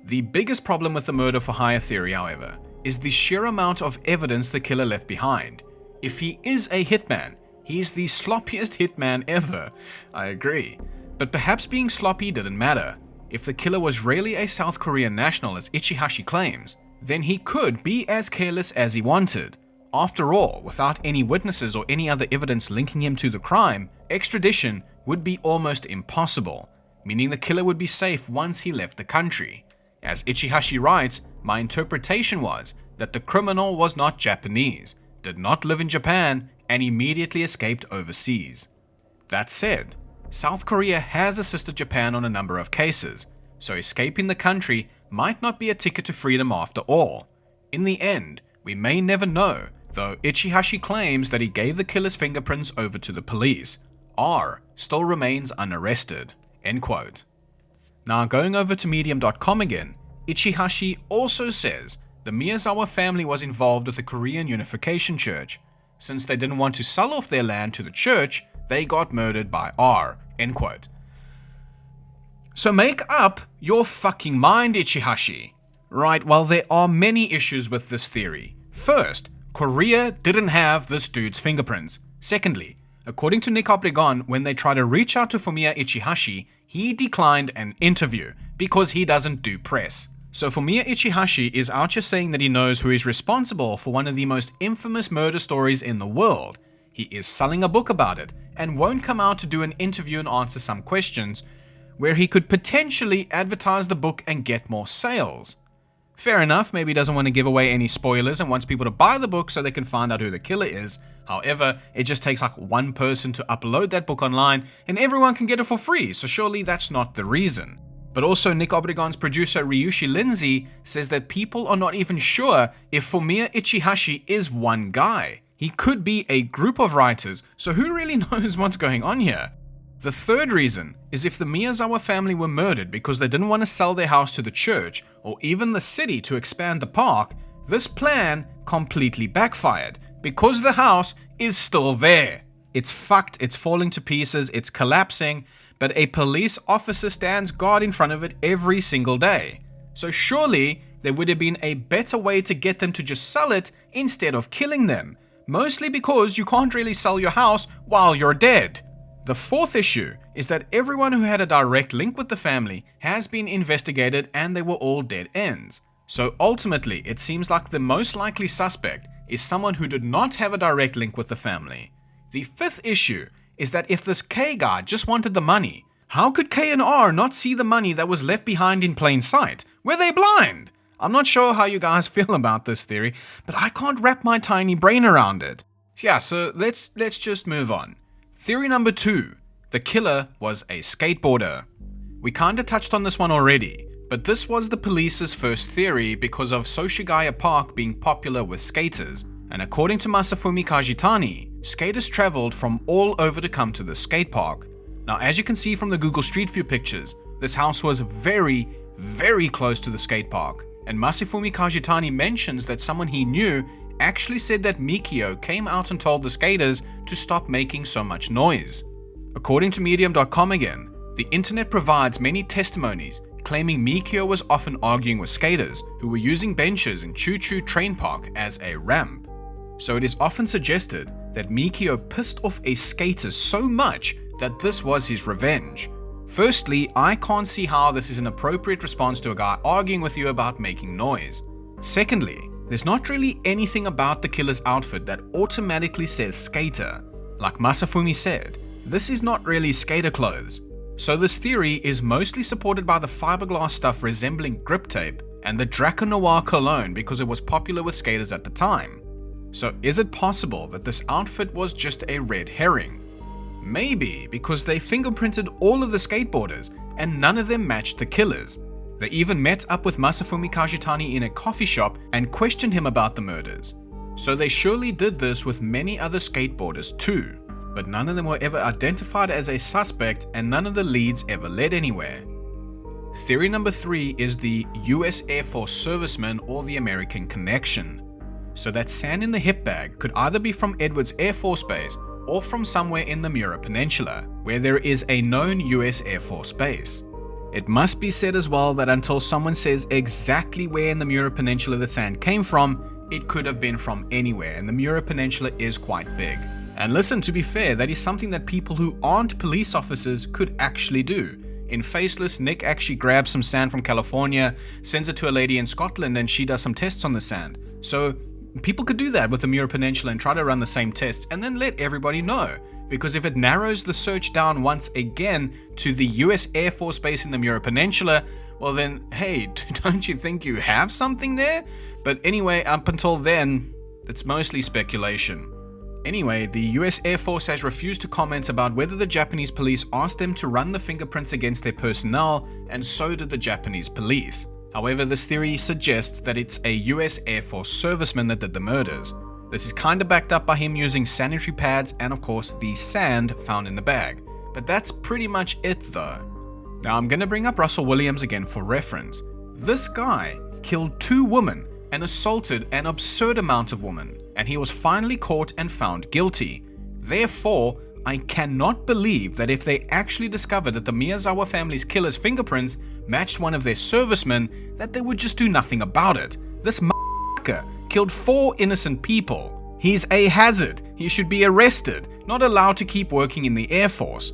The biggest problem with the murder for hire theory, however, is the sheer amount of evidence the killer left behind. If he is a hitman, he's the sloppiest hitman ever. I agree. But perhaps being sloppy didn't matter. If the killer was really a South Korean national as Ichihashi claims, then he could be as careless as he wanted. After all, without any witnesses or any other evidence linking him to the crime, extradition would be almost impossible, meaning the killer would be safe once he left the country. As Ichihashi writes, my interpretation was that the criminal was not Japanese, did not live in Japan, and immediately escaped overseas. That said, South Korea has assisted Japan on a number of cases, so escaping the country might not be a ticket to freedom after all. In the end, we may never know, though Ichihashi claims that he gave the killer's fingerprints over to the police. R still remains unarrested. End quote. Now going over to medium.com again, Ichihashi also says the Miyazawa family was involved with the Korean Unification Church. Since they didn't want to sell off their land to the church, they got murdered by R. End quote. So make up your fucking mind, Ichihashi. Right, well, there are many issues with this theory. First, Korea didn't have this dude's fingerprints. Secondly, according to Nick Obregon, when they tried to reach out to Fumiya Ichihashi, he declined an interview because he doesn't do press. So Fumiya Ichihashi is out here saying that he knows who is responsible for one of the most infamous murder stories in the world. He is selling a book about it and won't come out to do an interview and answer some questions where he could potentially advertise the book and get more sales. Fair enough, maybe he doesn't want to give away any spoilers and wants people to buy the book so they can find out who the killer is. However, it just takes like one person to upload that book online and everyone can get it for free, so surely that's not the reason. But also Nick Obregon's producer Ryushi Lindsay says that people are not even sure if Fumiya Ichihashi is one guy. He could be a group of writers, so who really knows what's going on here? The third reason is if the Miyazawa family were murdered because they didn't want to sell their house to the church or even the city to expand the park, this plan completely backfired because the house is still there. It's fucked, it's falling to pieces, it's collapsing, but a police officer stands guard in front of it every single day. So surely there would have been a better way to get them to just sell it instead of killing them, mostly because you can't really sell your house while you're dead. The fourth issue is that everyone who had a direct link with the family has been investigated and they were all dead ends. So ultimately, it seems like the most likely suspect is someone who did not have a direct link with the family. The fifth issue is that if this K guy just wanted the money, how could K and R not see the money that was left behind in plain sight? Were they blind? I'm not sure how you guys feel about this theory, but I can't wrap my tiny brain around it. Yeah, so let's just move on. Theory number 2, the killer was a skateboarder. We kinda touched on this one already, but this was the police's first theory because of Setagaya Park being popular with skaters. And according to Masafumi Kajitani, skaters traveled from all over to come to the skate park. Now, as you can see from the Google Street View pictures, this house was very, very close to the skate park. And Masafumi Kajitani mentions that someone he knew actually said that Mikio came out and told the skaters to stop making so much noise. According to medium.com again, the internet provides many testimonies claiming Mikio was often arguing with skaters who were using benches in Choo Choo Train Park as a ramp. So it is often suggested that Mikio pissed off a skater so much that this was his revenge. Firstly, I can't see how this is an appropriate response to a guy arguing with you about making noise. Secondly, there's not really anything about the killer's outfit that automatically says skater. Like Masafumi said, this is not really skater clothes. So this theory is mostly supported by the fiberglass stuff resembling grip tape and the Draco Noir cologne because it was popular with skaters at the time. So is it possible that this outfit was just a red herring? Maybe because they fingerprinted all of the skateboarders and none of them matched the killers. They even met up with Masafumi Kajitani in a coffee shop and questioned him about the murders. So they surely did this with many other skateboarders too, but none of them were ever identified as a suspect and none of the leads ever led anywhere. Theory number 3 is the US Air Force Serviceman or the American Connection. So that sand in the hip bag could either be from Edwards Air Force Base or from somewhere in the Mura Peninsula, where there is a known US Air Force base. It must be said as well that until someone says exactly where in the Miura Peninsula the sand came from, it could have been from anywhere, and the Miura Peninsula is quite big. And listen, to be fair, that is something that people who aren't police officers could actually do. In Faceless, Nick actually grabs some sand from California, sends it to a lady in Scotland, and she does some tests on the sand. So people could do that with the Miura Peninsula and try to run the same tests and then let everybody know. Because if it narrows the search down once again to the US Air Force Base in the Miura Peninsula, well then, hey, don't you think you have something there? But anyway, up until then, it's mostly speculation. Anyway, the US Air Force has refused to comment about whether the Japanese police asked them to run the fingerprints against their personnel, and so did the Japanese police. However, this theory suggests that it's a US Air Force serviceman that did the murders. This is kinda backed up by him using sanitary pads and of course the sand found in the bag. But that's pretty much it though. Now I'm gonna bring up Russell Williams again for reference. This guy killed 2 women and assaulted an absurd amount of women, and he was finally caught and found guilty. Therefore, I cannot believe that if they actually discovered that the Miyazawa family's killer's fingerprints matched one of their servicemen, that they would just do nothing about it. This motherfucker killed 4 innocent people. He's a hazard. He should be arrested, not allowed to keep working in the Air Force.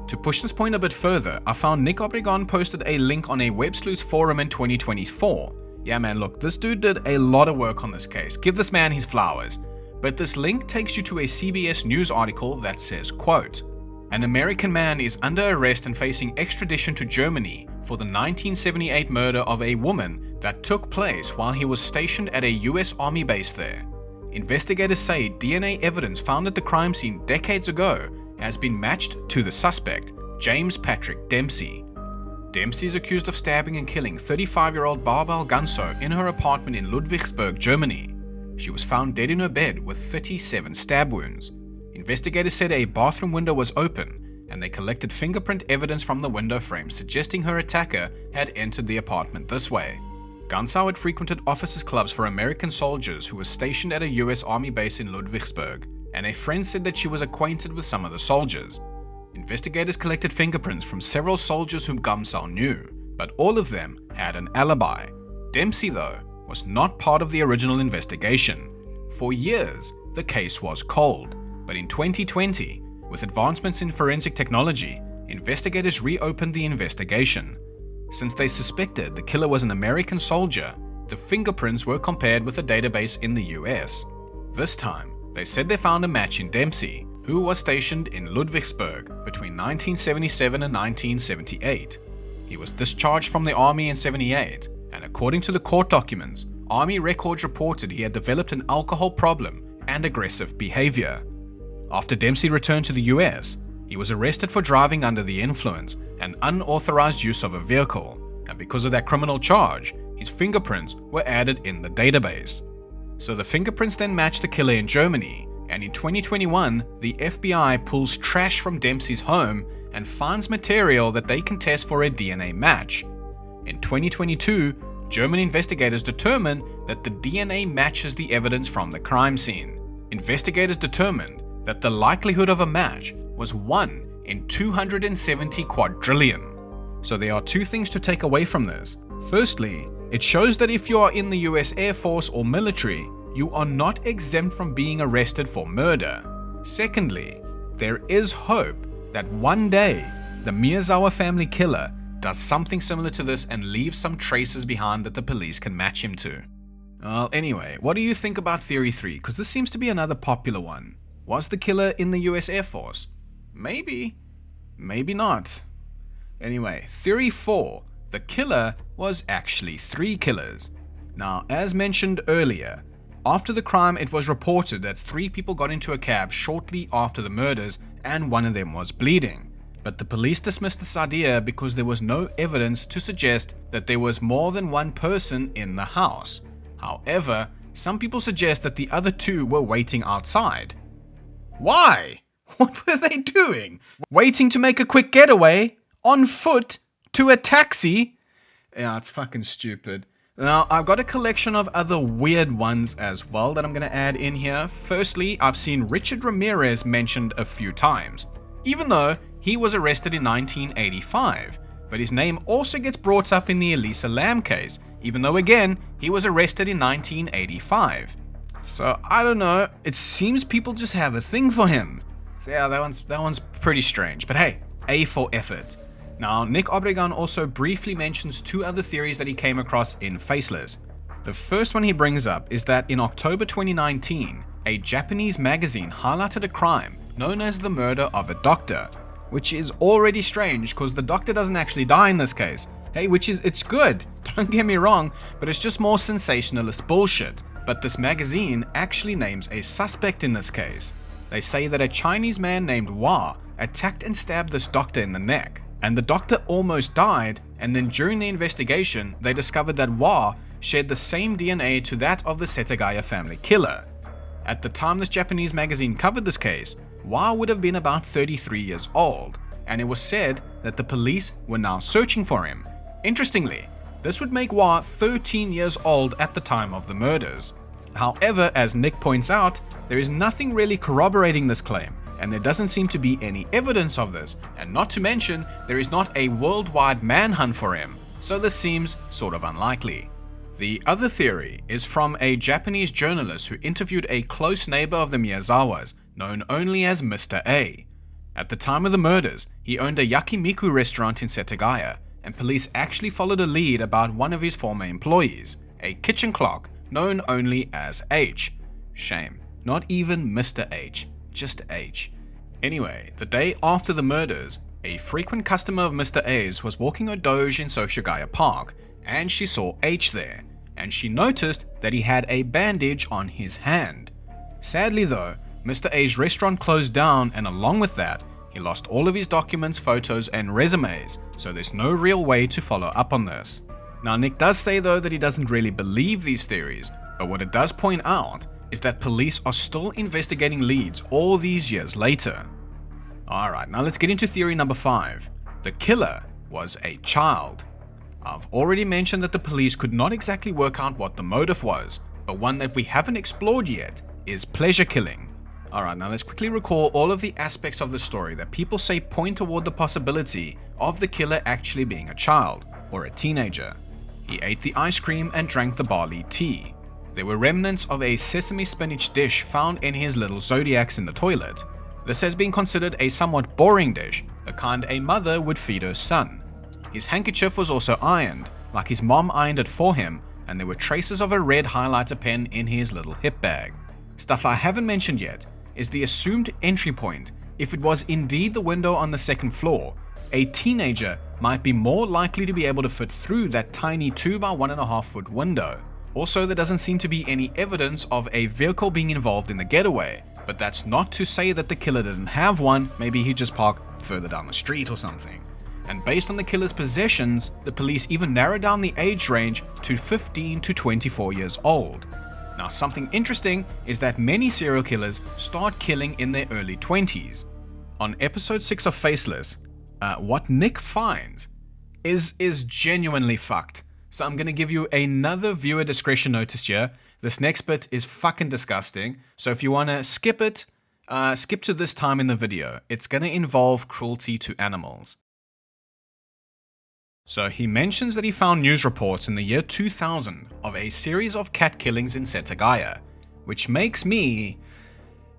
To push this point a bit further, I found Nick Obregon posted a link on a Web Sleuth forum in 2024. Yeah man, look, this dude did a lot of work on this case. Give this man his flowers. But this link takes you to a CBS News article that says, quote, "An American man is under arrest and facing extradition to Germany for the 1978 murder of a woman that took place while he was stationed at a US Army base there. Investigators say DNA evidence found at the crime scene decades ago has been matched to the suspect, James Patrick Dempsey. Dempsey is accused of stabbing and killing 35-year-old Barbara Ganso in her apartment in Ludwigsburg, Germany. She was found dead in her bed with 37 stab wounds. Investigators said a bathroom window was open, and they collected fingerprint evidence from the window frame suggesting her attacker had entered the apartment this way. Ganso had frequented officers' clubs for American soldiers who were stationed at a US Army base in Ludwigsburg, and a friend said that she was acquainted with some of the soldiers. Investigators collected fingerprints from several soldiers whom Ganso knew, but all of them had an alibi. Dempsey, though, was not part of the original investigation. For years, the case was cold, but in 2020, with advancements in forensic technology, investigators reopened the investigation. Since they suspected the killer was an American soldier, the fingerprints were compared with a database in the US. This time, they said they found a match in Dempsey, who was stationed in Ludwigsburg between 1977 and 1978. He was discharged from the army in 78, and according to the court documents, army records reported he had developed an alcohol problem and aggressive behavior. After Dempsey returned to the US, he was arrested for driving under the influence and unauthorized use of a vehicle, and because of that criminal charge, his fingerprints were added in the database. So the fingerprints then matched the killer in Germany, and in 2021, the FBI pulls trash from Dempsey's home and finds material that they can test for a DNA match. In 2022, German investigators determined that the DNA matches the evidence from the crime scene. Investigators determined that the likelihood of a match was 1 in 270 quadrillion. So there are 2 things to take away from this. Firstly, it shows that if you are in the US Air Force or military, you are not exempt from being arrested for murder. Secondly, there is hope that one day the Miyazawa family killer does something similar to this and leaves some traces behind that the police can match him to. Well, anyway, what do you think about Theory 3? Because this seems to be another popular one. Was the killer in the US Air Force? Maybe. Maybe not. Anyway, Theory 4. The killer was actually 3 killers. Now, as mentioned earlier, after the crime it was reported that 3 people got into a cab shortly after the murders and one of them was bleeding. But the police dismissed this idea because there was no evidence to suggest that there was more than one person in the house. However, some people suggest that the other 2 were waiting outside. Why? What were they doing? Waiting to make a quick getaway? On foot? To a taxi? Yeah, it's fucking stupid. Now, I've got a collection of other weird ones as well that I'm going to add in here. Firstly, I've seen Richard Ramirez mentioned a few times. Even though he was arrested in 1985, but his name also gets brought up in the Elisa Lam case, even though again, he was arrested in 1985. So I don't know, it seems people just have a thing for him. So yeah, that one's pretty strange, but hey, A for effort. Now, Nick Obregon also briefly mentions two other theories that he came across in Faceless. The first one he brings up is that in October 2019, a Japanese magazine highlighted a crime known as the murder of a doctor, which is already strange because the doctor doesn't actually die in this case. Hey, it's good, don't get me wrong, but it's just more sensationalist bullshit. But this magazine actually names a suspect in this case. They say that a Chinese man named Hua attacked and stabbed this doctor in the neck, and the doctor almost died, and then during the investigation, they discovered that Hua shared the same DNA to that of the Setagaya family killer. At the time this Japanese magazine covered this case, Hua would have been about 33 years old, and it was said that the police were now searching for him. Interestingly, this would make Hua 13 years old at the time of the murders. However, as Nick points out, there is nothing really corroborating this claim, and there doesn't seem to be any evidence of this, and not to mention, there is not a worldwide manhunt for him, so this seems sort of unlikely. The other theory is from a Japanese journalist who interviewed a close neighbor of the Miyazawas, known only as Mr. A. At the time of the murders, he owned a yakimiku restaurant in Setagaya, and police actually followed a lead about one of his former employees, a kitchen clerk known only as H. Shame, not even Mr. H, just H. Anyway, the day after the murders, a frequent customer of Mr. A's was walking her doge in Soshigaya Park, and she saw H there, and she noticed that he had a bandage on his hand. Sadly though, Mr. A's restaurant closed down, and along with that, he lost all of his documents, photos, and resumes, so there's no real way to follow up on this. Now, Nick does say though that he doesn't really believe these theories, but what it does point out is that police are still investigating leads all these years later. Alright, now let's get into theory number 5. The killer was a child. I've already mentioned that the police could not exactly work out what the motive was, but one that we haven't explored yet is pleasure killing. Alright, now let's quickly recall all of the aspects of the story that people say point toward the possibility of the killer actually being a child or a teenager. He ate the ice cream and drank the barley tea. There were remnants of a sesame spinach dish found in his little zodiacs in the toilet. This has been considered a somewhat boring dish, the kind a mother would feed her son. His handkerchief was also ironed, like his mom ironed it for him, and there were traces of a red highlighter pen in his little hip bag. Stuff I haven't mentioned yet is the assumed entry point. If it was indeed the window on the second floor, a teenager might be more likely to be able to fit through that tiny 2 by 1.5 foot window. Also, there doesn't seem to be any evidence of a vehicle being involved in the getaway, but that's not to say that the killer didn't have one. Maybe he just parked further down the street or something. And based on the killer's possessions, the police even narrowed down the age range to 15 to 24 years old. Now, something interesting is that many serial killers start killing in their early 20s. On episode 6 of Faceless, what Nick finds is genuinely fucked. So I'm going to give you another viewer discretion notice here. This next bit is fucking disgusting. So if you want to skip it, skip to this time in the video. It's going to involve cruelty to animals. So he mentions that he found news reports in the year 2000 of a series of cat killings in Setagaya, which makes me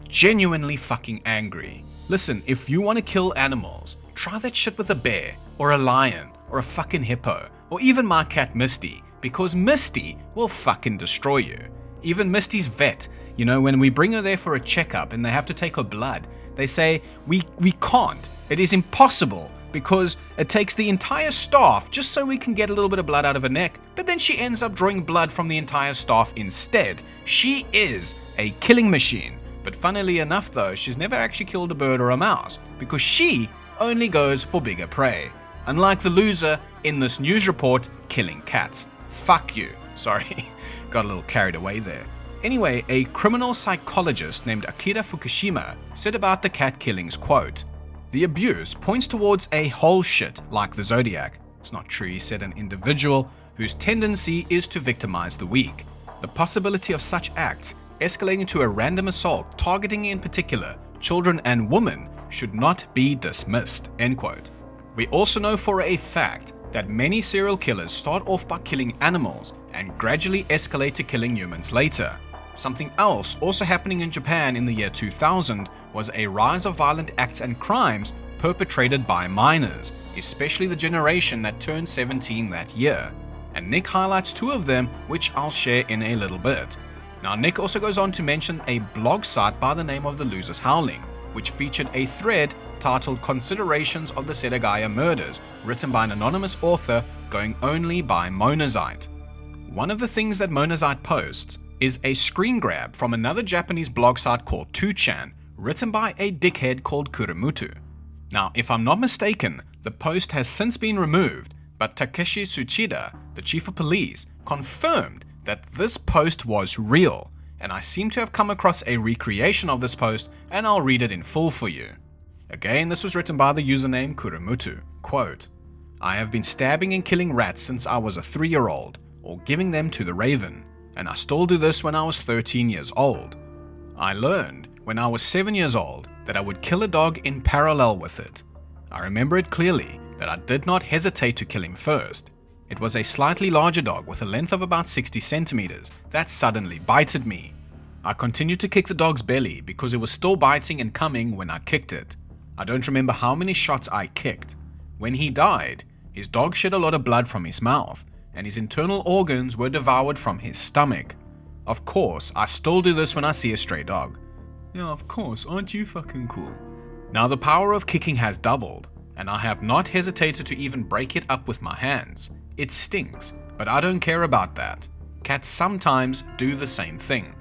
genuinely fucking angry. Listen, if you want to kill animals, try that shit with a bear, or a lion, or a fucking hippo, or even my cat Misty, because Misty will fucking destroy you. Even Misty's vet, you know, when we bring her there for a checkup and they have to take her blood, they say, we can't, it is impossible, because it takes the entire staff just so we can get a little bit of blood out of her neck, but then she ends up drawing blood from the entire staff instead. She is a killing machine. But funnily enough though, she's never actually killed a bird or a mouse, because she only goes for bigger prey. Unlike the loser in this news report killing cats. Fuck you. Sorry, got a little carried away there. Anyway, a criminal psychologist named Akira Fukushima said about the cat killings, quote, "The abuse points towards a whole shit like the Zodiac." It's not true, he said, an individual whose tendency is to victimize the weak. The possibility of such acts escalating to a random assault targeting in particular children and women should not be dismissed, end quote. We also know for a fact that many serial killers start off by killing animals and gradually escalate to killing humans later. Something else also happening in Japan in the year 2000 was a rise of violent acts and crimes perpetrated by minors, especially the generation that turned 17 that year. And Nick highlights 2 of them, which I'll share in a little bit. Now, Nick also goes on to mention a blog site by the name of The Losers Howling, which featured a thread titled Considerations of the Setagaya Murders, written by an anonymous author going only by Monazite. One of the things that Monazite posts is a screen grab from another Japanese blog site called 2chan, written by a dickhead called Kurimutu. Now, if I'm not mistaken, the post has since been removed, but Takeshi Tsuchida, the chief of police, confirmed that this post was real, and I seem to have come across a recreation of this post, and I'll read it in full for you. Again, this was written by the username Kurimutu. Quote, "I have been stabbing and killing rats since I was a 3-year-old, or giving them to the raven, and I still do this when I was 13 years old. I learned when I was 7 years old that I would kill a dog in parallel with it. I remember it clearly that I did not hesitate to kill him first. It was a slightly larger dog with a length of about 60 centimeters that suddenly bited me. I continued to kick the dog's belly because it was still biting and coming when I kicked it. I don't remember how many shots I kicked. When he died, his dog shed a lot of blood from his mouth, and his internal organs were devoured from his stomach. Of course, I still do this when I see a stray dog." Yeah, of course, aren't you fucking cool? Now, the power of kicking has doubled, and I have not hesitated to even break it up with my hands. It stings, but I don't care about that. Cats sometimes do the same thing.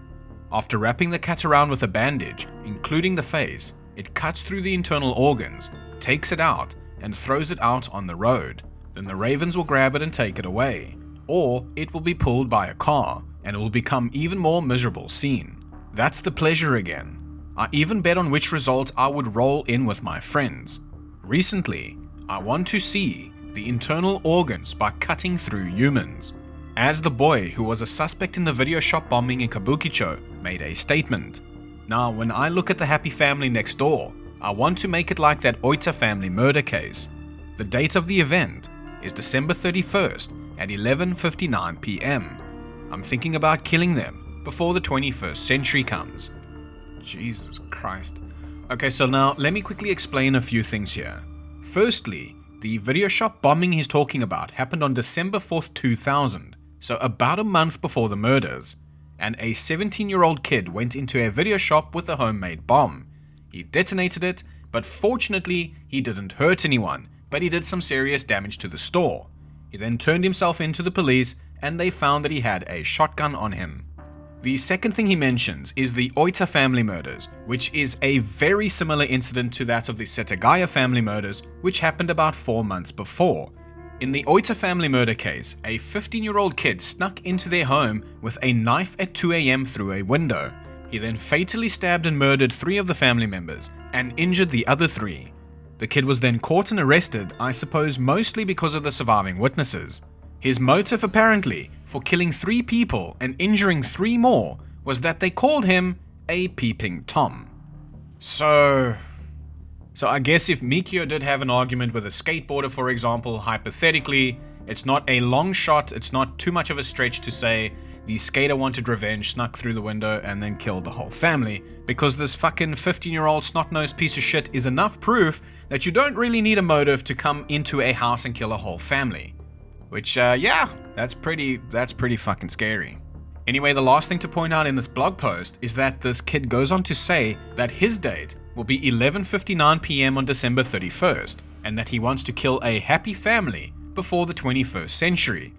After wrapping the cat around with a bandage, including the face, it cuts through the internal organs, takes it out, and throws it out on the road. Then the ravens will grab it and take it away. Or it will be pulled by a car, and it will become even more miserable scene. That's the pleasure again. I even bet on which result I would roll in with my friends. Recently, I want to see the internal organs by cutting through humans. As the boy who was a suspect in the video shop bombing in Kabukicho made a statement. Now, when I look at the happy family next door, I want to make it like that Oita family murder case. The date of the event is December 31st at 11:59 p.m. I'm thinking about killing them before the 21st century comes. Jesus Christ. Okay, so now let me quickly explain a few things here. Firstly, the video shop bombing he's talking about happened on December 4th, 2000, so about a month before the murders, and a 17-year-old kid went into a video shop with a homemade bomb. He detonated it, but fortunately he didn't hurt anyone, but he did some serious damage to the store. He then turned himself in to the police, and they found that he had a shotgun on him. The second thing he mentions is the Oita family murders, which is a very similar incident to that of the Setagaya family murders, which happened about 4 months before. In the Oita family murder case, a 15-year-old kid snuck into their home with a knife at 2 a.m. through a window. He then fatally stabbed and murdered 3 of the family members and injured the other 3. The kid was then caught and arrested, I suppose mostly because of the surviving witnesses. His motive apparently for killing 3 people and injuring 3 more was that they called him a peeping Tom. So I guess if Mikio did have an argument with a skateboarder, for example, hypothetically, it's not a long shot, it's not too much of a stretch to say the skater wanted revenge, snuck through the window, and then killed the whole family, because this fucking 15-year-old snot-nosed piece of shit is enough proof that you don't really need a motive to come into a house and kill a whole family. Which, yeah, that's pretty fucking scary. Anyway, the last thing to point out in this blog post is that this kid goes on to say that his date will be 11:59 p.m. on December 31st, and that he wants to kill a happy family before the 21st century.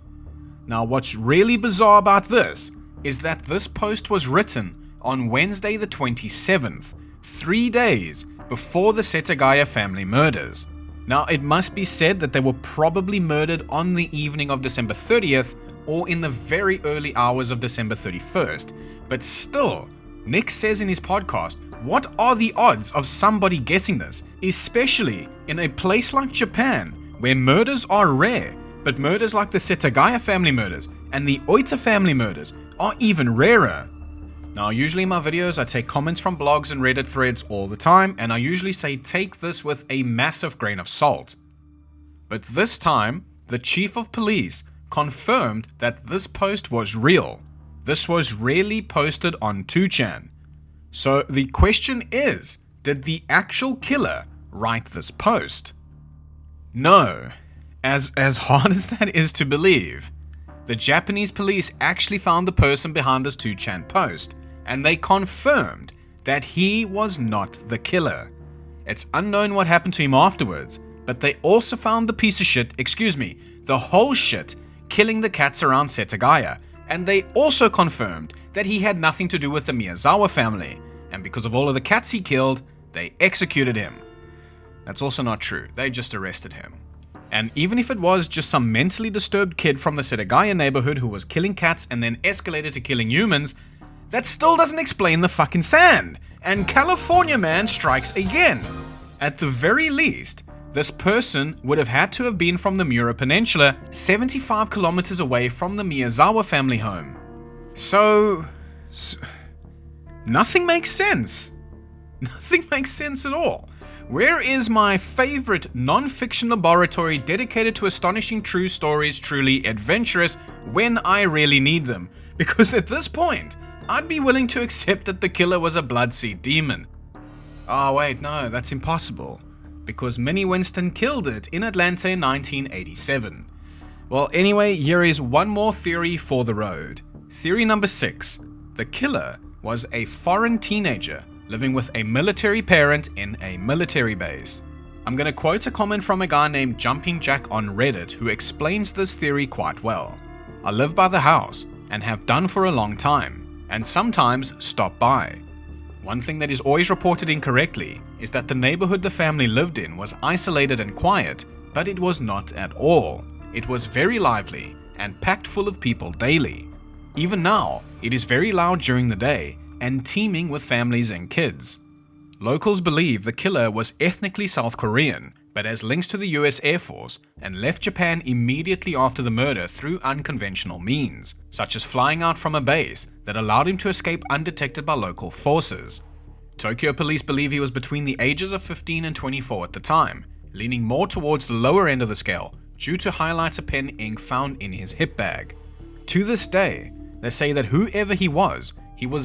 Now, what's really bizarre about this is that this post was written on Wednesday the 27th, 3 days before the Setagaya family murders. Now, it must be said that they were probably murdered on the evening of December 30th or in the very early hours of December 31st. But still, Nick says in his podcast, what are the odds of somebody guessing this, especially in a place like Japan, where murders are rare, but murders like the Setagaya family murders and the Oita family murders are even rarer? Now, usually in my videos, I take comments from blogs and Reddit threads all the time, and I usually say take this with a massive grain of salt. But this time, the chief of police confirmed that this post was real. This was really posted on 2chan. So the question is, did the actual killer write this post? No. As hard as that is to believe, the Japanese police actually found the person behind this 2chan post, and they confirmed that he was not the killer. It's unknown what happened to him afterwards, but they also found the piece of shit, the whole shit, killing the cats around Setagaya, and they also confirmed that he had nothing to do with the Miyazawa family, and because of all of the cats he killed, they executed him. That's also not true, they just arrested him. And even if it was just some mentally disturbed kid from the Setagaya neighborhood who was killing cats and then escalated to killing humans, that still doesn't explain the fucking sand. And California man strikes again. At the very least, this person would have had to have been from the Miura Peninsula, 75 kilometers away from the Miyazawa family home. So nothing makes sense. Nothing makes sense at all. Where is my favorite non-fiction laboratory dedicated to astonishing true stories, truly adventurous, when I really need them? Because at this point, I'd be willing to accept that the killer was a blood-sea demon. Oh wait, no, that's impossible. Because Minnie Winston killed it in Atlanta in 1987. Well, anyway, here is one more theory for the road. Theory number 6. The killer was a foreign teenager living with a military parent in a military base. I'm gonna quote a comment from a guy named Jumping Jack on Reddit who explains this theory quite well. I live by the house and have done for a long time, and sometimes stop by. One thing that is always reported incorrectly is that the neighborhood the family lived in was isolated and quiet, but it was not at all. It was very lively and packed full of people daily. Even now, it is very loud during the day and teeming with families and kids. Locals believe the killer was ethnically South Korean, but has links to the US Air Force and left Japan immediately after the murder through unconventional means, such as flying out from a base that allowed him to escape undetected by local forces. Tokyo police believe he was between the ages of 15 and 24 at the time, leaning more towards the lower end of the scale due to highlighter pen ink found in his hip bag. To this day, they say that whoever he was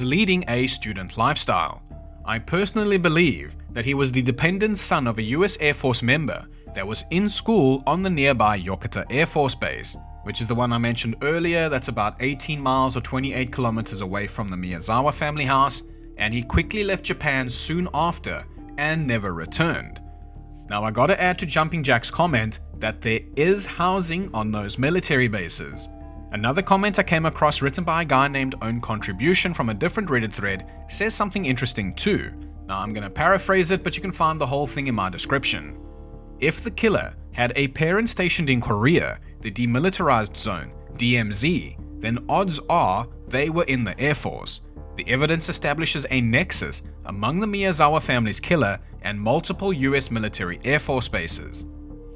leading a student lifestyle. I personally believe that he was the dependent son of a US Air Force member that was in school on the nearby Yokota Air Force Base, which is the one I mentioned earlier that's about 18 miles or 28 kilometers away from the Miyazawa family house, and he quickly left Japan soon after and never returned. Now I gotta add to Jumping Jack's comment that there is housing on those military bases. Another comment I came across written by a guy named Own Contribution from a different Reddit thread says something interesting too. Now I'm gonna paraphrase it, but you can find the whole thing in my description. If the killer had a parent stationed in Korea, the demilitarized zone, DMZ, then odds are they were in the Air Force. The evidence establishes a nexus among the Miyazawa family's killer and multiple US military Air Force bases.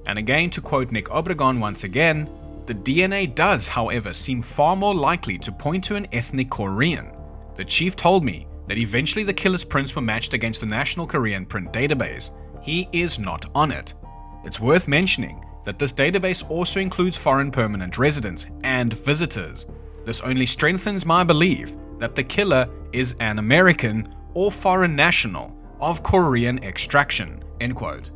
And again, to quote Nick Obregon once again, the DNA does, however, seem far more likely to point to an ethnic Korean. The chief told me that eventually the killer's prints were matched against the National Korean Print database. He is not on it. It's worth mentioning that this database also includes foreign permanent residents and visitors. This only strengthens my belief that the killer is an American or foreign national of Korean extraction. End quote.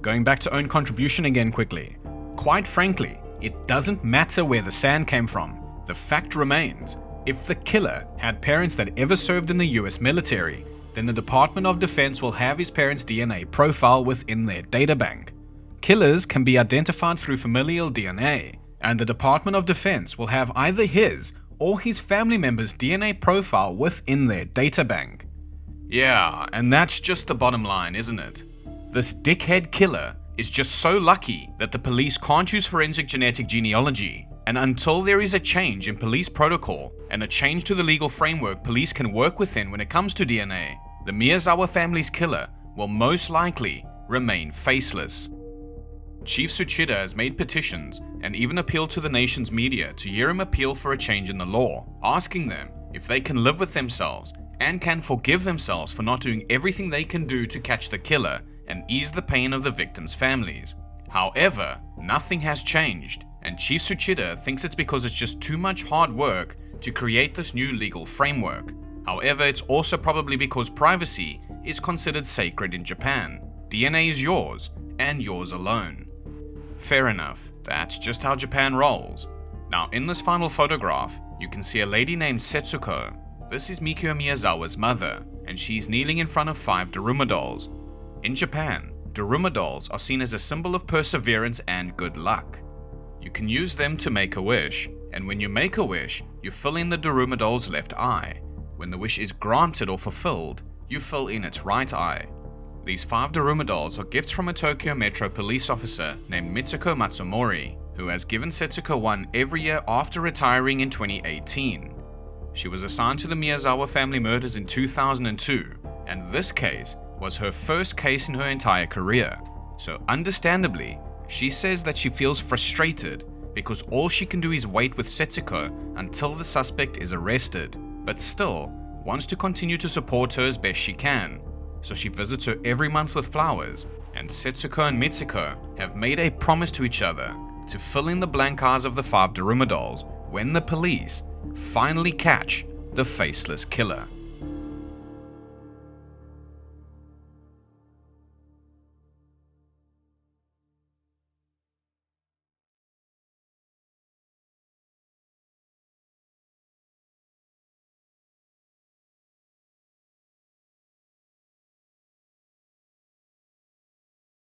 Going back to Own Contribution again quickly. Quite frankly, it doesn't matter where the sand came from. The fact remains, if the killer had parents that ever served in the US military, then the Department of Defense will have his parents' DNA profile within their databank. Killers can be identified through familial DNA, and the Department of Defense will have either his or his family member's DNA profile within their databank. Yeah, and that's just the bottom line, isn't it? This dickhead killer is just so lucky that the police can't use forensic genetic genealogy, and until there is a change in police protocol and a change to the legal framework police can work within when it comes to DNA, the Miyazawa family's killer will most likely remain faceless. Chief Tsuchida has made petitions and even appealed to the nation's media to hear him appeal for a change in the law, asking them if they can live with themselves and can forgive themselves for not doing everything they can do to catch the killer and ease the pain of the victims' families. However, nothing has changed, and Chief Tsuchida thinks it's because it's just too much hard work to create this new legal framework. However, it's also probably because privacy is considered sacred in Japan. DNA is yours, and yours alone. Fair enough, that's just how Japan rolls. Now, in this final photograph, you can see a lady named Setsuko. This is Mikio Miyazawa's mother, and she's kneeling in front of 5 Daruma dolls. In Japan, Daruma dolls are seen as a symbol of perseverance and good luck. You can use them to make a wish, and when you make a wish, you fill in the Daruma doll's left eye. When the wish is granted or fulfilled, you fill in its right eye. These 5 Daruma dolls are gifts from a Tokyo Metro police officer named Mitsuko Matsumori, who has given Setsuko one every year after retiring in 2018. She was assigned to the Miyazawa family murders in 2002, and this case was her first case in her entire career. So understandably, she says that she feels frustrated because all she can do is wait with Setsuko until the suspect is arrested, but still wants to continue to support her as best she can. So she visits her every month with flowers, and Setsuko and Mitsuko have made a promise to each other to fill in the blank eyes of the 5 Daruma dolls when the police finally catch the faceless killer.